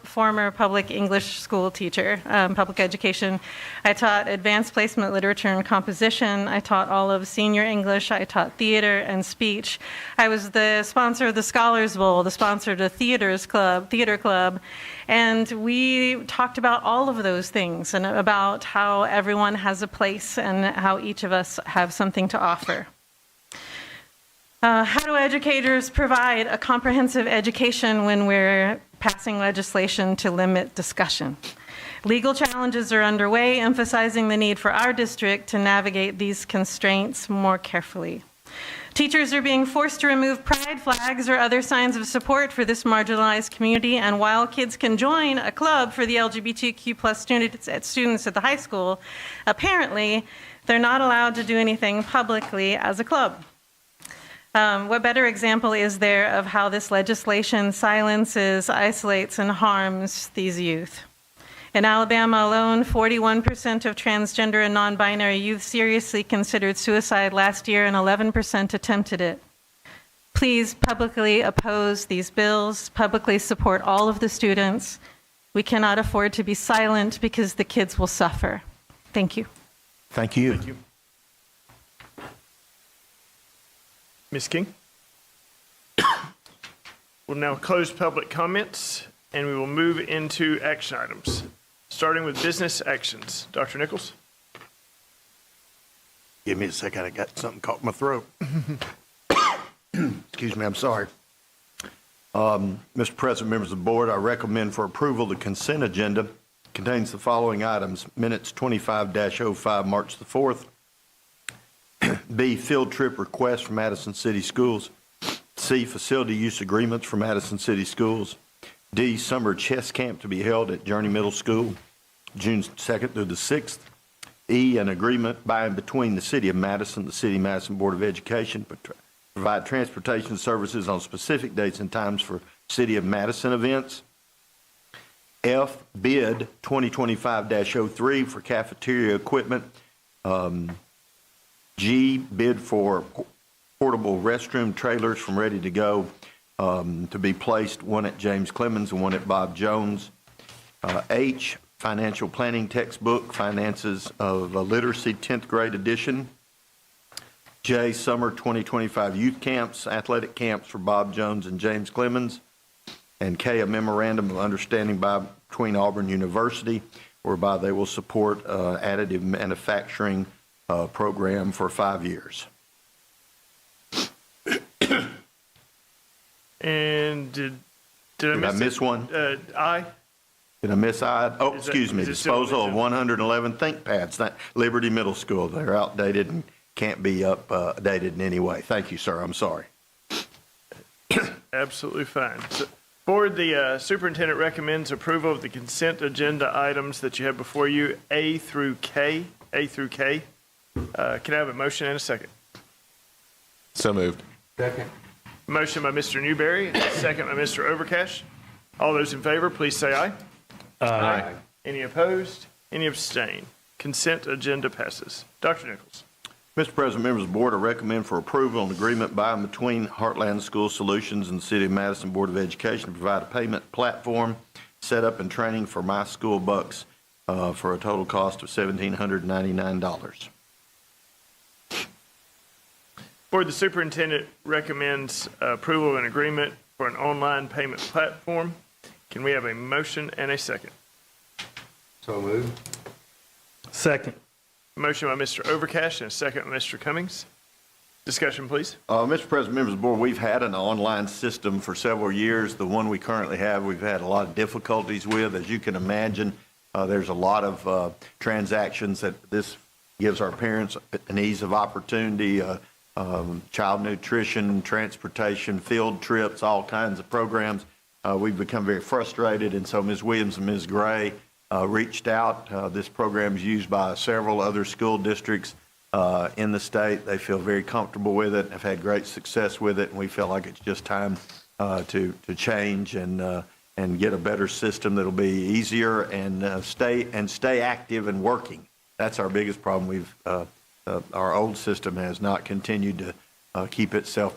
former public English school teacher, public education. I taught advanced placement literature and composition. I taught all of senior English. I taught theater and speech. I was the sponsor of the Scholars Bowl, the sponsor of the theater club. And we talked about all of those things and about how everyone has a place and how each of us have something to offer. How do educators provide a comprehensive education when we're passing legislation to limit discussion? Legal challenges are underway, emphasizing the need for our district to navigate these constraints more carefully. Teachers are being forced to remove pride flags or other signs of support for this marginalized community, and while kids can join a club for the LGBTQ plus students at the high school, apparently they're not allowed to do anything publicly as a club. What better example is there of how this legislation silences, isolates, and harms these youth? In Alabama alone, 41% of transgender and non-binary youth seriously considered suicide last year, and 11% attempted it. Please publicly oppose these bills, publicly support all of the students. We cannot afford to be silent because the kids will suffer. Thank you. Thank you. Thank you. Ms. King? We'll now close public comments, and we will move into action items, starting with business actions. Dr. Nichols? Give me a second. I got something caught in my throat. Excuse me. I'm sorry. Mr. President, members of the board, I recommend for approval the consent agenda contains the following items: minutes 25-05, March the 4th. B, field trip request from Madison City Schools. C, facility use agreements for Madison City Schools. D, summer chess camp to be held at Journey Middle School, June 2nd through the 6th. E, an agreement by and between the City of Madison, the City of Madison Board of Education, provide transportation services on specific dates and times for City of Madison events. F, bid 2025-03 for cafeteria equipment. G, bid for portable restroom trailers from Ready to Go to be placed, one at James Clemens and one at Bob Jones. H, financial planning textbook, finances of literacy 10th grade edition. J, summer 2025 youth camps, athletic camps for Bob Jones and James Clemens. And K, a memorandum of understanding between Auburn University, whereby they will support additive manufacturing program for 5 years. And did I miss one? I? Did I miss I? Oh, Is excuse me. is it still Disposal of mentioned? 111 ThinkPads, Liberty Middle School. They're outdated and can't be updated in any way. Thank you, sir. I'm sorry. Absolutely fine. So, Board, the superintendent recommends approval of the consent agenda items that you have before you, A through K. A through K. Can I have a motion and a second? So moved. Second. Motion by Mr. Newberry, and a second by Mr. Overcash. All those in favor, please say aye. Aye. Any opposed? Any abstain? Consent agenda passes. Dr. Nichols. Mr. President, members of the board, I recommend for approval an agreement by and between Heartland School Solutions and the City of Madison Board of Education to provide a payment platform, setup, and training for My School Bucks for a total cost of $1,799. Board, the superintendent recommends approval of an agreement for an online payment platform. Can we have a motion and a second? So moved. Second. Motion by Mr. Overcash and a second by Mr. Cummings. Discussion, please. Mr. President, members of the board, we've had an online system for several years. The one we currently have, we've had a lot of difficulties with. As you can imagine, there's a lot of transactions that this gives our parents an ease of opportunity, child nutrition, transportation, field trips, all kinds of programs. We've become very frustrated, and so Ms. Williams and Ms. Gray reached out. This program is used by several other school districts in the state. They feel very comfortable with it, have had great success with it, and we feel like it's just time to change and get a better system that'll be easier and stay active and working. That's our biggest problem. Our old system has not continued to keep itself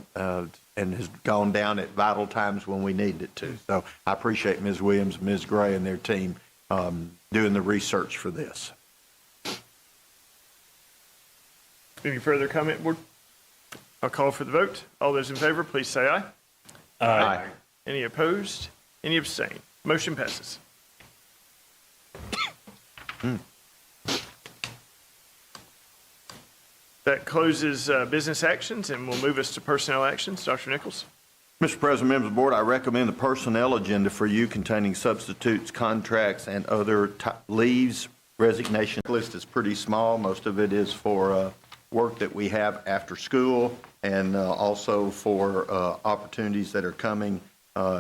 and has gone down at vital times when we needed it to. So I appreciate Ms. Williams, Ms. Gray, and their team doing the research for this. Any further comment, board? I'll call for the vote. All those in favor, please say aye. Aye. Any opposed? Any abstain? Motion passes. That closes business actions and will move us to personnel actions. Dr. Nichols. Mr. President, members of the board, I recommend the personnel agenda for you containing substitutes, contracts, and other leaves. Resignation list is pretty small. Most of it is for work that we have after school and also for opportunities that are coming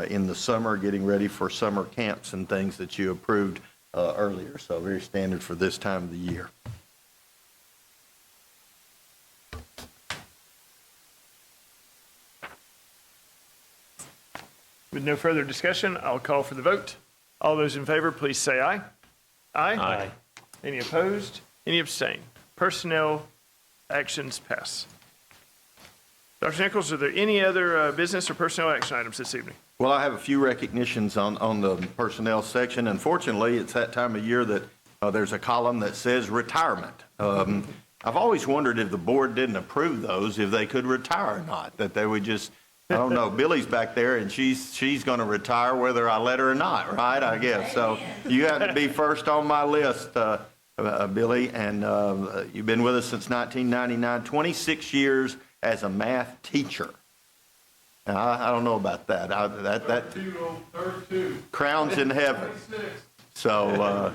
in the summer, getting ready for summer camps and things that you approved earlier. So very standard for this time of the year. With no further discussion, I'll call for the vote. All those in favor, please say aye. Aye. Aye. Any opposed? Any abstain? Personnel actions pass. Dr. Nichols, are there any other business or personnel action items this evening? Well, I have a few recognitions on the personnel section. Unfortunately, it's that time of year that there's a column that says retirement. I've always wondered if the board didn't approve those, if they could retire or not, that they would just, I don't know, Billy's back there and she's going to retire whether I let her or not, right? I guess. So you have to be first on my list, Billy, and you've been with us since 1999, 26 years as a math teacher. Now, I don't know about that. That 32. Crowns in heaven. So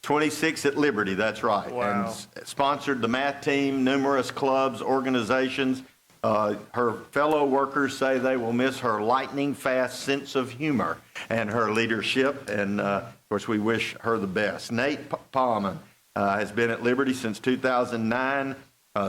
26 at Liberty, that's right. Wow. And sponsored the math team, numerous clubs, organizations. Her fellow workers say they will miss her lightning-fast sense of humor and her leadership, and of course, we wish her the best. Nate Palmer has been at Liberty since 2009,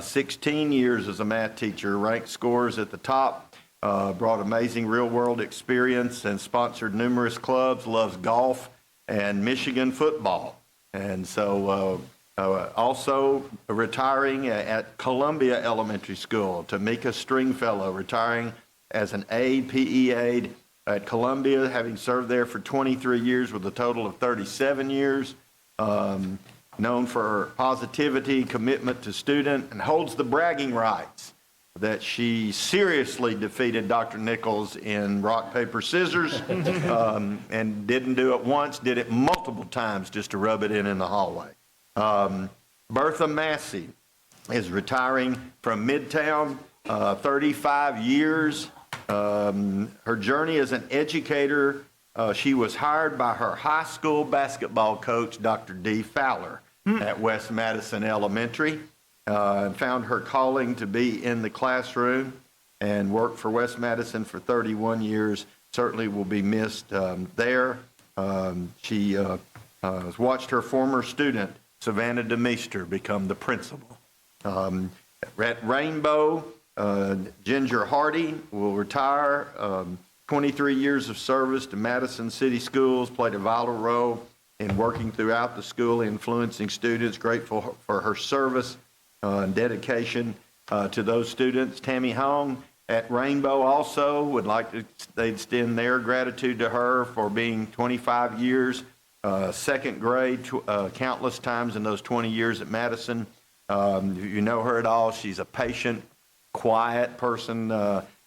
16 years as a math teacher, ranked scores at the top, brought amazing real-world experience, and sponsored numerous clubs, loves golf and Michigan football. And so also retiring at Columbia Elementary School, Tamika Stringfellow, retiring as an aide, PE aide at Columbia, having served there for 23 years with a total of 37 years. Known for her positivity, commitment to student, and holds the bragging rights that she seriously defeated Dr. Nichols in rock, paper, scissors, and didn't do it once, did it multiple times just to rub it in the hallway. Bertha Massey is retiring from Midtown, 35 years. Her journey as an educator, she was hired by her high school basketball coach, Dr. D. Fowler, at West Madison Elementary. And found her calling to be in the classroom and worked for West Madison for 31 years. Certainly will be missed there. She watched her former student, Savannah DeMeester, become the principal. At Rainbow, Ginger Hardy will retire. 23 years of service to Madison City Schools, played a vital role in working throughout the school, influencing students. Grateful for her service and dedication to those students. Tammy Hong at Rainbow also would like to extend their gratitude to her for being 25 years, second grade, countless times in those 20 years at Madison. You know her at all. She's a patient, quiet person.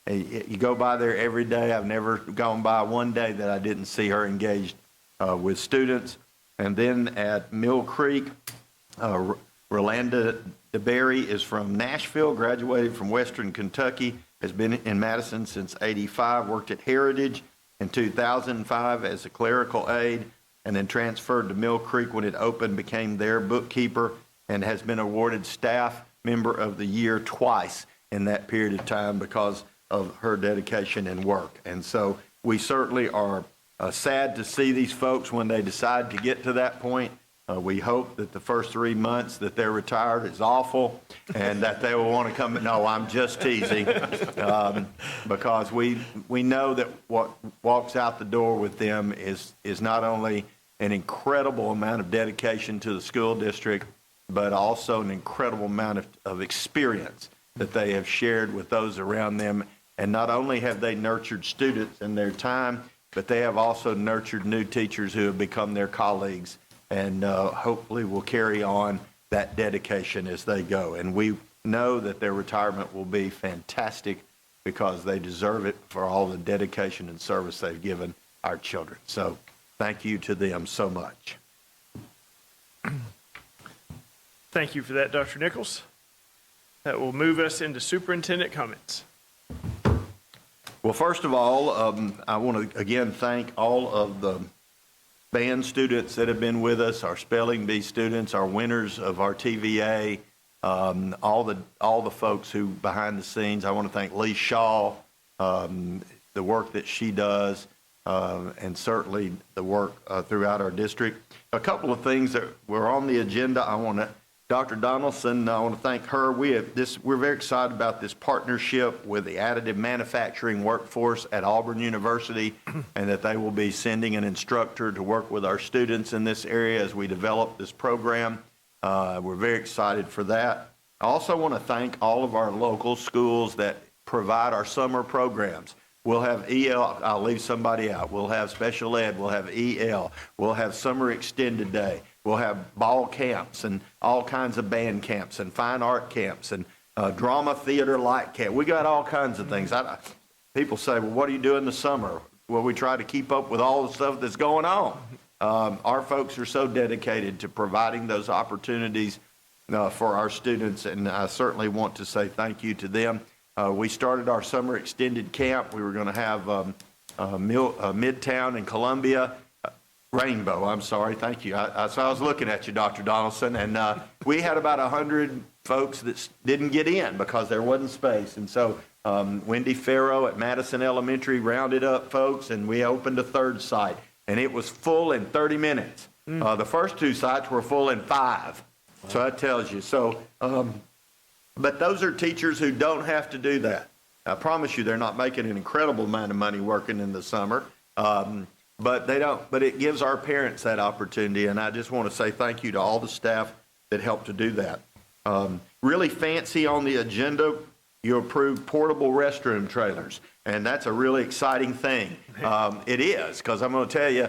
You go by there every day. I've never gone by one day that I didn't see her engaged with students. And then at Mill Creek, Rolanda DeBerry is from Nashville, graduated from Western Kentucky, has been in Madison since '85, worked at Heritage in 2005 as a clerical aide, and then transferred to Mill Creek when it opened, became their bookkeeper, and has been awarded Staff Member of the Year twice in that period of time because of her dedication and work. And so we certainly are sad to see these folks when they decide to get to that point. We hope that the first 3 months that they're retired is awful and that they will want to come. No, I'm just teasing, because we know that what walks out the door with them is not only an incredible amount of dedication to the school district, but also an incredible amount of experience that they have shared with those around them. And not only have they nurtured students in their time, but they have also nurtured new teachers who have become their colleagues, and hopefully will carry on that dedication as they go. And we know that their retirement will be fantastic because they deserve it for all the dedication and service they've given our children. So thank you to them so much. Thank you for that, Dr. Nichols. That will move us into superintendent comments. Well, first of all, I want to again thank all of the band students that have been with us, our spelling bee students, our winners of our TVA, all the folks who behind the scenes. I want to thank Lee Shaw, the work that she does, and certainly the work throughout our district. A couple of things that were on the agenda. Dr. Donaldson, I want to thank her. We're very excited about this partnership with the additive manufacturing workforce at Auburn University, and that they will be sending an instructor to work with our students in this area as we develop this program. We're very excited for that. I also want to thank all of our local schools that provide our summer programs. We'll have EL, I'll leave somebody out. We'll have special ed, we'll have EL, we'll have summer extended day. We'll have ball camps and all kinds of band camps and fine art camps and drama theater light camp. We got all kinds of things. People say, well, what do you do in the summer? Well, we try to keep up with all the stuff that's going on. Our folks are so dedicated to providing those opportunities for our students, and I certainly want to say thank you to them. We started our summer extended camp. We were going to have Midtown and Columbia. Rainbow, I'm sorry, thank you. So I was looking at you, Dr. Donaldson, and we had about 100 folks that didn't get in because there wasn't space. And so Wendy Farrow at Madison Elementary rounded up folks, and we opened a third site, and it was full in 30 minutes. The first two sites were full in 5. So that tells you. So, but those are teachers who don't have to do that. I promise you, they're not making an incredible amount of money working in the summer. But they don't. But it gives our parents that opportunity, and I just want to say thank you to all the staff that helped to do that. Really fancy on the agenda, you approved portable restroom trailers, and that's a really exciting thing. It is, because I'm going to tell you,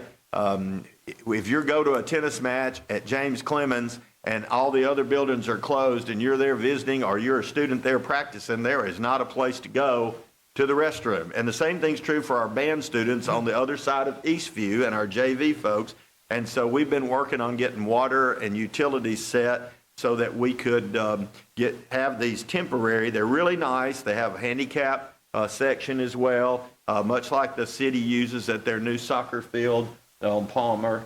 if you go to a tennis match at James Clemens and all the other buildings are closed and you're there visiting or you're a student there practicing, there is not a place to go to the restroom. And the same thing's true for our band students on the other side of Eastview and our JV folks. And so we've been working on getting water and utilities set so that we could have these temporary. They're really nice. They have a handicap section as well, much like the city uses at their new soccer field on Palmer.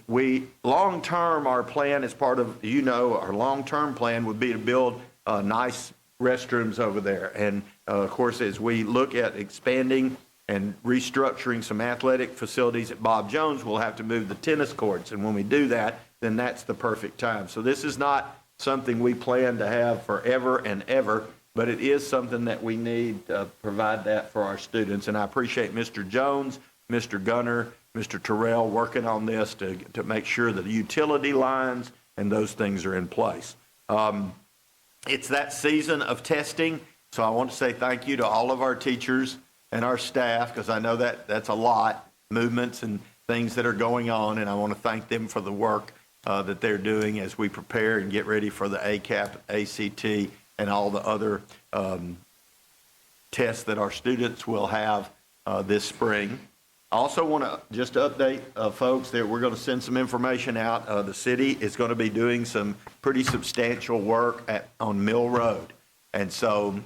We long-term, our plan as part of, our long-term plan would be to build nice restrooms over there. And of course, as we look at expanding and restructuring some athletic facilities at Bob Jones, we'll have to move the tennis courts. And when we do that, then that's the perfect time. So this is not something we plan to have forever and ever, but it is something that we need to provide that for our students. And I appreciate Mr. Jones, Mr. Gunner, Mr. Terrell working on this to make sure that the utility lines and those things are in place. It's that season of testing, so I want to say thank you to all of our teachers and our staff, because I know that's a lot, movements and things that are going on, and I want to thank them for the work that they're doing as we prepare and get ready for the ACAP, ACT, and all the other tests that our students will have this spring. I also want to just update folks that we're going to send some information out. The city is going to be doing some pretty substantial work on Mill Road. And so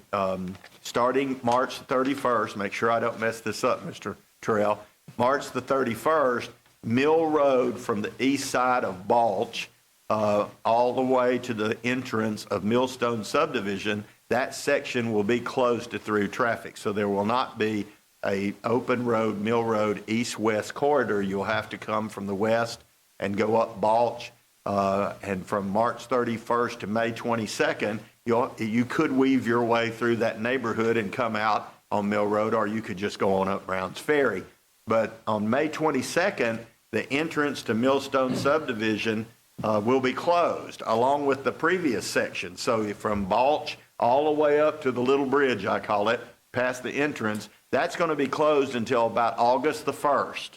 starting March 31st, make sure I don't mess this up, Mr. Terrell, March the 31st, Mill Road from the east side of Balch all the way to the entrance of Millstone Subdivision, that section will be closed to through traffic. So there will not be a open road, Mill Road, east-west corridor. You'll have to come from the west and go up Balch. And from March 31st to May 22nd, you could weave your way through that neighborhood and come out on Mill Road, or you could just go on up Browns Ferry. But on May 22nd, the entrance to Millstone Subdivision will be closed, along with the previous section. So from Balch all the way up to the little bridge, I call it, past the entrance, that's going to be closed until about August the 1st.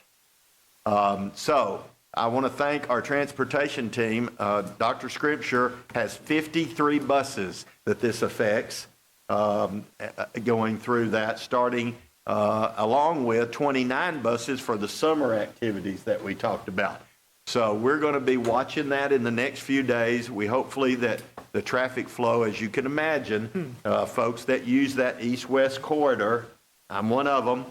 So I want to thank our transportation team. Dr. Scripture has 53 buses that this affects going through that, starting along with 29 buses for the summer activities that we talked about. So we're going to be watching that in the next few days. We hopefully that the traffic flow, as you can imagine, folks that use that east-west corridor, I'm one of them,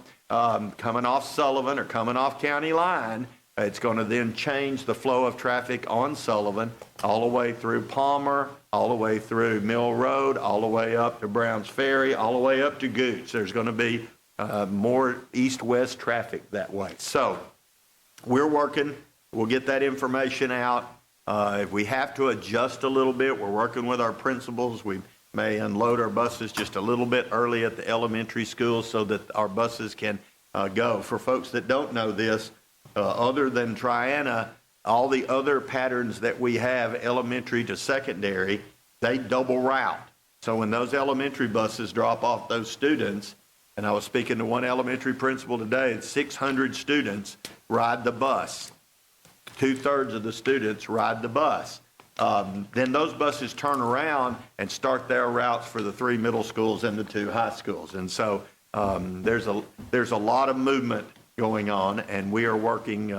coming off Sullivan or coming off County Line, it's going to then change the flow of traffic on Sullivan all the way through Palmer, all the way through Mill Road, all the way up to Browns Ferry, all the way up to Gooch. There's going to be more east-west traffic that way. So we're working. We'll get that information out. If we have to adjust a little bit, we're working with our principals. We may unload our buses just a little bit early at the elementary schools so that our buses can go. For folks that don't know this, other than Triana, all the other patterns that we have, elementary to secondary, they double route. So when those elementary buses drop off those students, and I was speaking to one elementary principal today, 600 students ride the bus. 2/3 of the students ride the bus. Then those buses turn around and start their routes for the 3 middle schools and the 2 high schools. And so there's a lot of movement going on, and we are working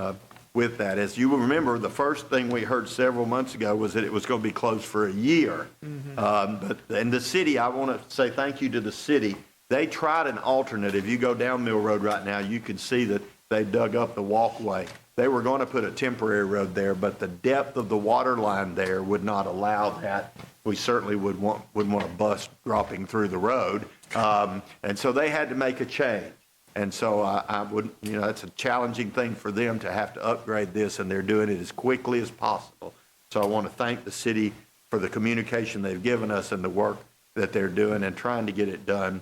with that. As you will remember, the first thing we heard several months ago was that it was going to be closed for a year. But in the city, I want to say thank you to the city. They tried an alternate. If you go down Mill Road right now, you can see that they dug up the walkway. they were going to put a temporary road there, but the depth of the water line there would not allow that. We certainly wouldn't want a bus dropping through the road. And so they had to make a change. And so I would, it's a challenging thing for them to have to upgrade this, and they're doing it as quickly as possible. So I want to thank the city for the communication they've given us and the work that they're doing and trying to get it done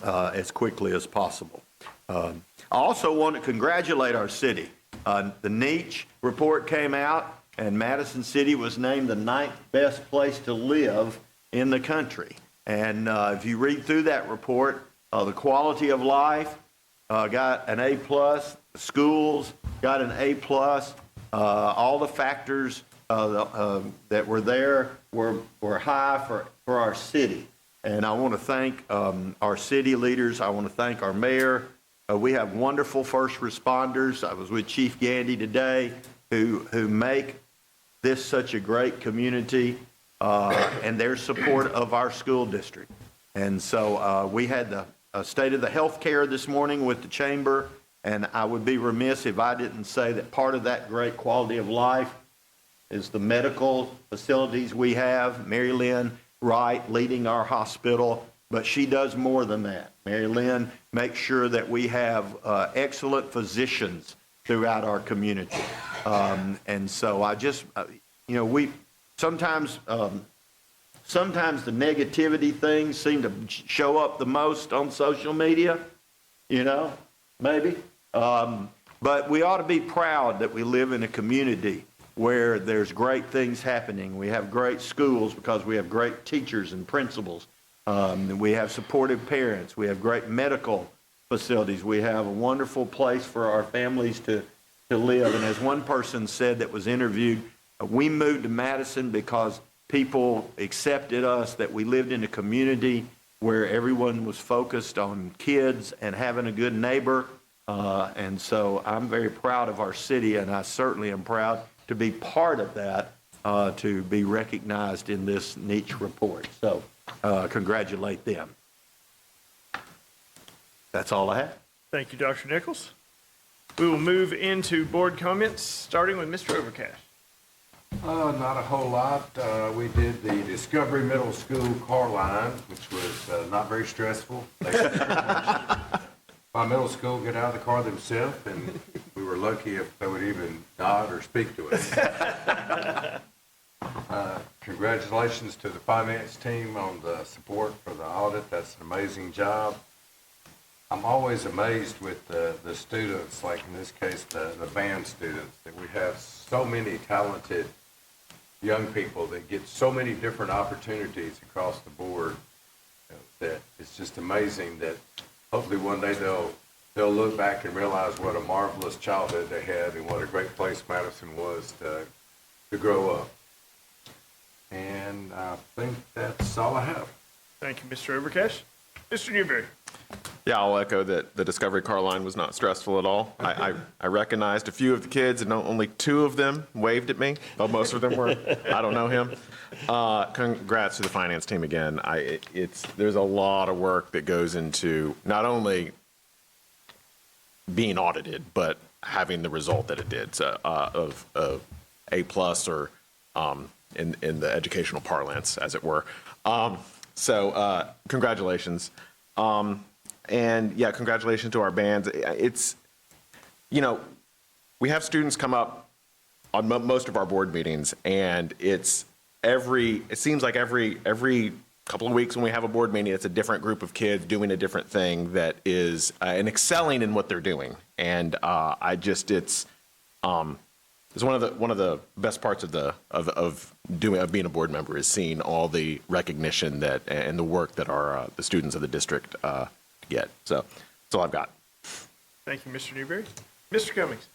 as quickly as possible. I also want to congratulate our city. The Nietzsche report came out, and Madison City was named the 9th best place to live in the country. And if you read through that report, the quality of life got an A+, the schools got an A+, all the factors that were there were high for our city. And I want to thank our city leaders. I want to thank our mayor. We have wonderful first responders. I was with Chief Gandy today, who make this such a great community and their support of our school district. And so we had the state of the health care this morning with the chamber, and I would be remiss if I didn't say that part of that great quality of life is the medical facilities we have. Mary Lynn Wright leading our hospital, but she does more than that. Mary Lynn makes sure that we have excellent physicians throughout our community. And so I just, we sometimes the negativity things seem to show up the most on social media, maybe. But we ought to be proud that we live in a community where there's great things happening. We have great schools because we have great teachers and principals. We have supportive parents. We have great medical facilities. We have a wonderful place for our families to live. And as one person said that was interviewed, we moved to Madison because people accepted us, that we lived in a community where everyone was focused on kids and having a good neighbor. And so I'm very proud of our city, and I certainly am proud to be part of that, to be recognized in this Nietzsche report. So congratulate them. That's all I have. Thank you, Dr. Nichols. We will move into board comments, starting with Mr. Overcash. Not a whole lot. We did the Discovery Middle School car line, which was not very stressful. My middle school get out of the car themselves, and we were lucky if they would even nod or speak to us. Congratulations to the finance team on the support for the audit. That's an amazing job. I'm always amazed with the students, like in this case, the band students, that we have so many talented young people that get so many different opportunities across the board, that it's just amazing that hopefully one day they'll look back and realize what a marvelous childhood they had and what a great place Madison was to grow up. And I think that's all I have. Thank you, Mr. Overcash. Mr. Newberry. Yeah, I'll echo that the Discovery car line was not stressful at all. I recognized a few of the kids, and only 2 of them waved at me. Well, most of them were. I don't know him. Congrats to the finance team again. There's a lot of work that goes into not only being audited, but having the result that it did, of A+, or in the educational parlance, as it were. So congratulations. And yeah, congratulations to our bands. It's, we have students come up on most of our board meetings, and it seems like every couple of weeks when we have a board meeting, it's a different group of kids doing a different thing that is, and excelling in what they're doing. And it's one of the best parts of being a board member is seeing all the recognition and the work that the students of the district get. So that's all I've got. Thank you, Mr. Newberry. Mr. Cummings.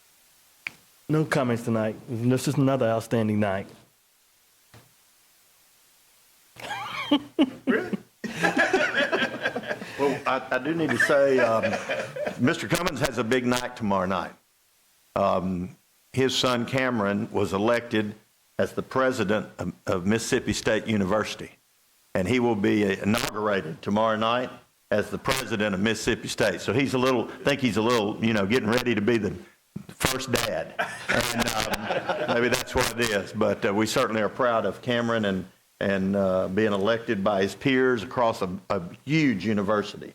No comments tonight. This is another outstanding night. Really? Well, I do need to say, Mr. Cummins has a big night tomorrow night. His son Cameron was elected as the president of Mississippi State University, and he will be inaugurated tomorrow night as the president of Mississippi State. So he's a little, getting ready to be the first first dad. And maybe that's what it is. But we certainly are proud of Cameron and being elected by his peers across a huge university.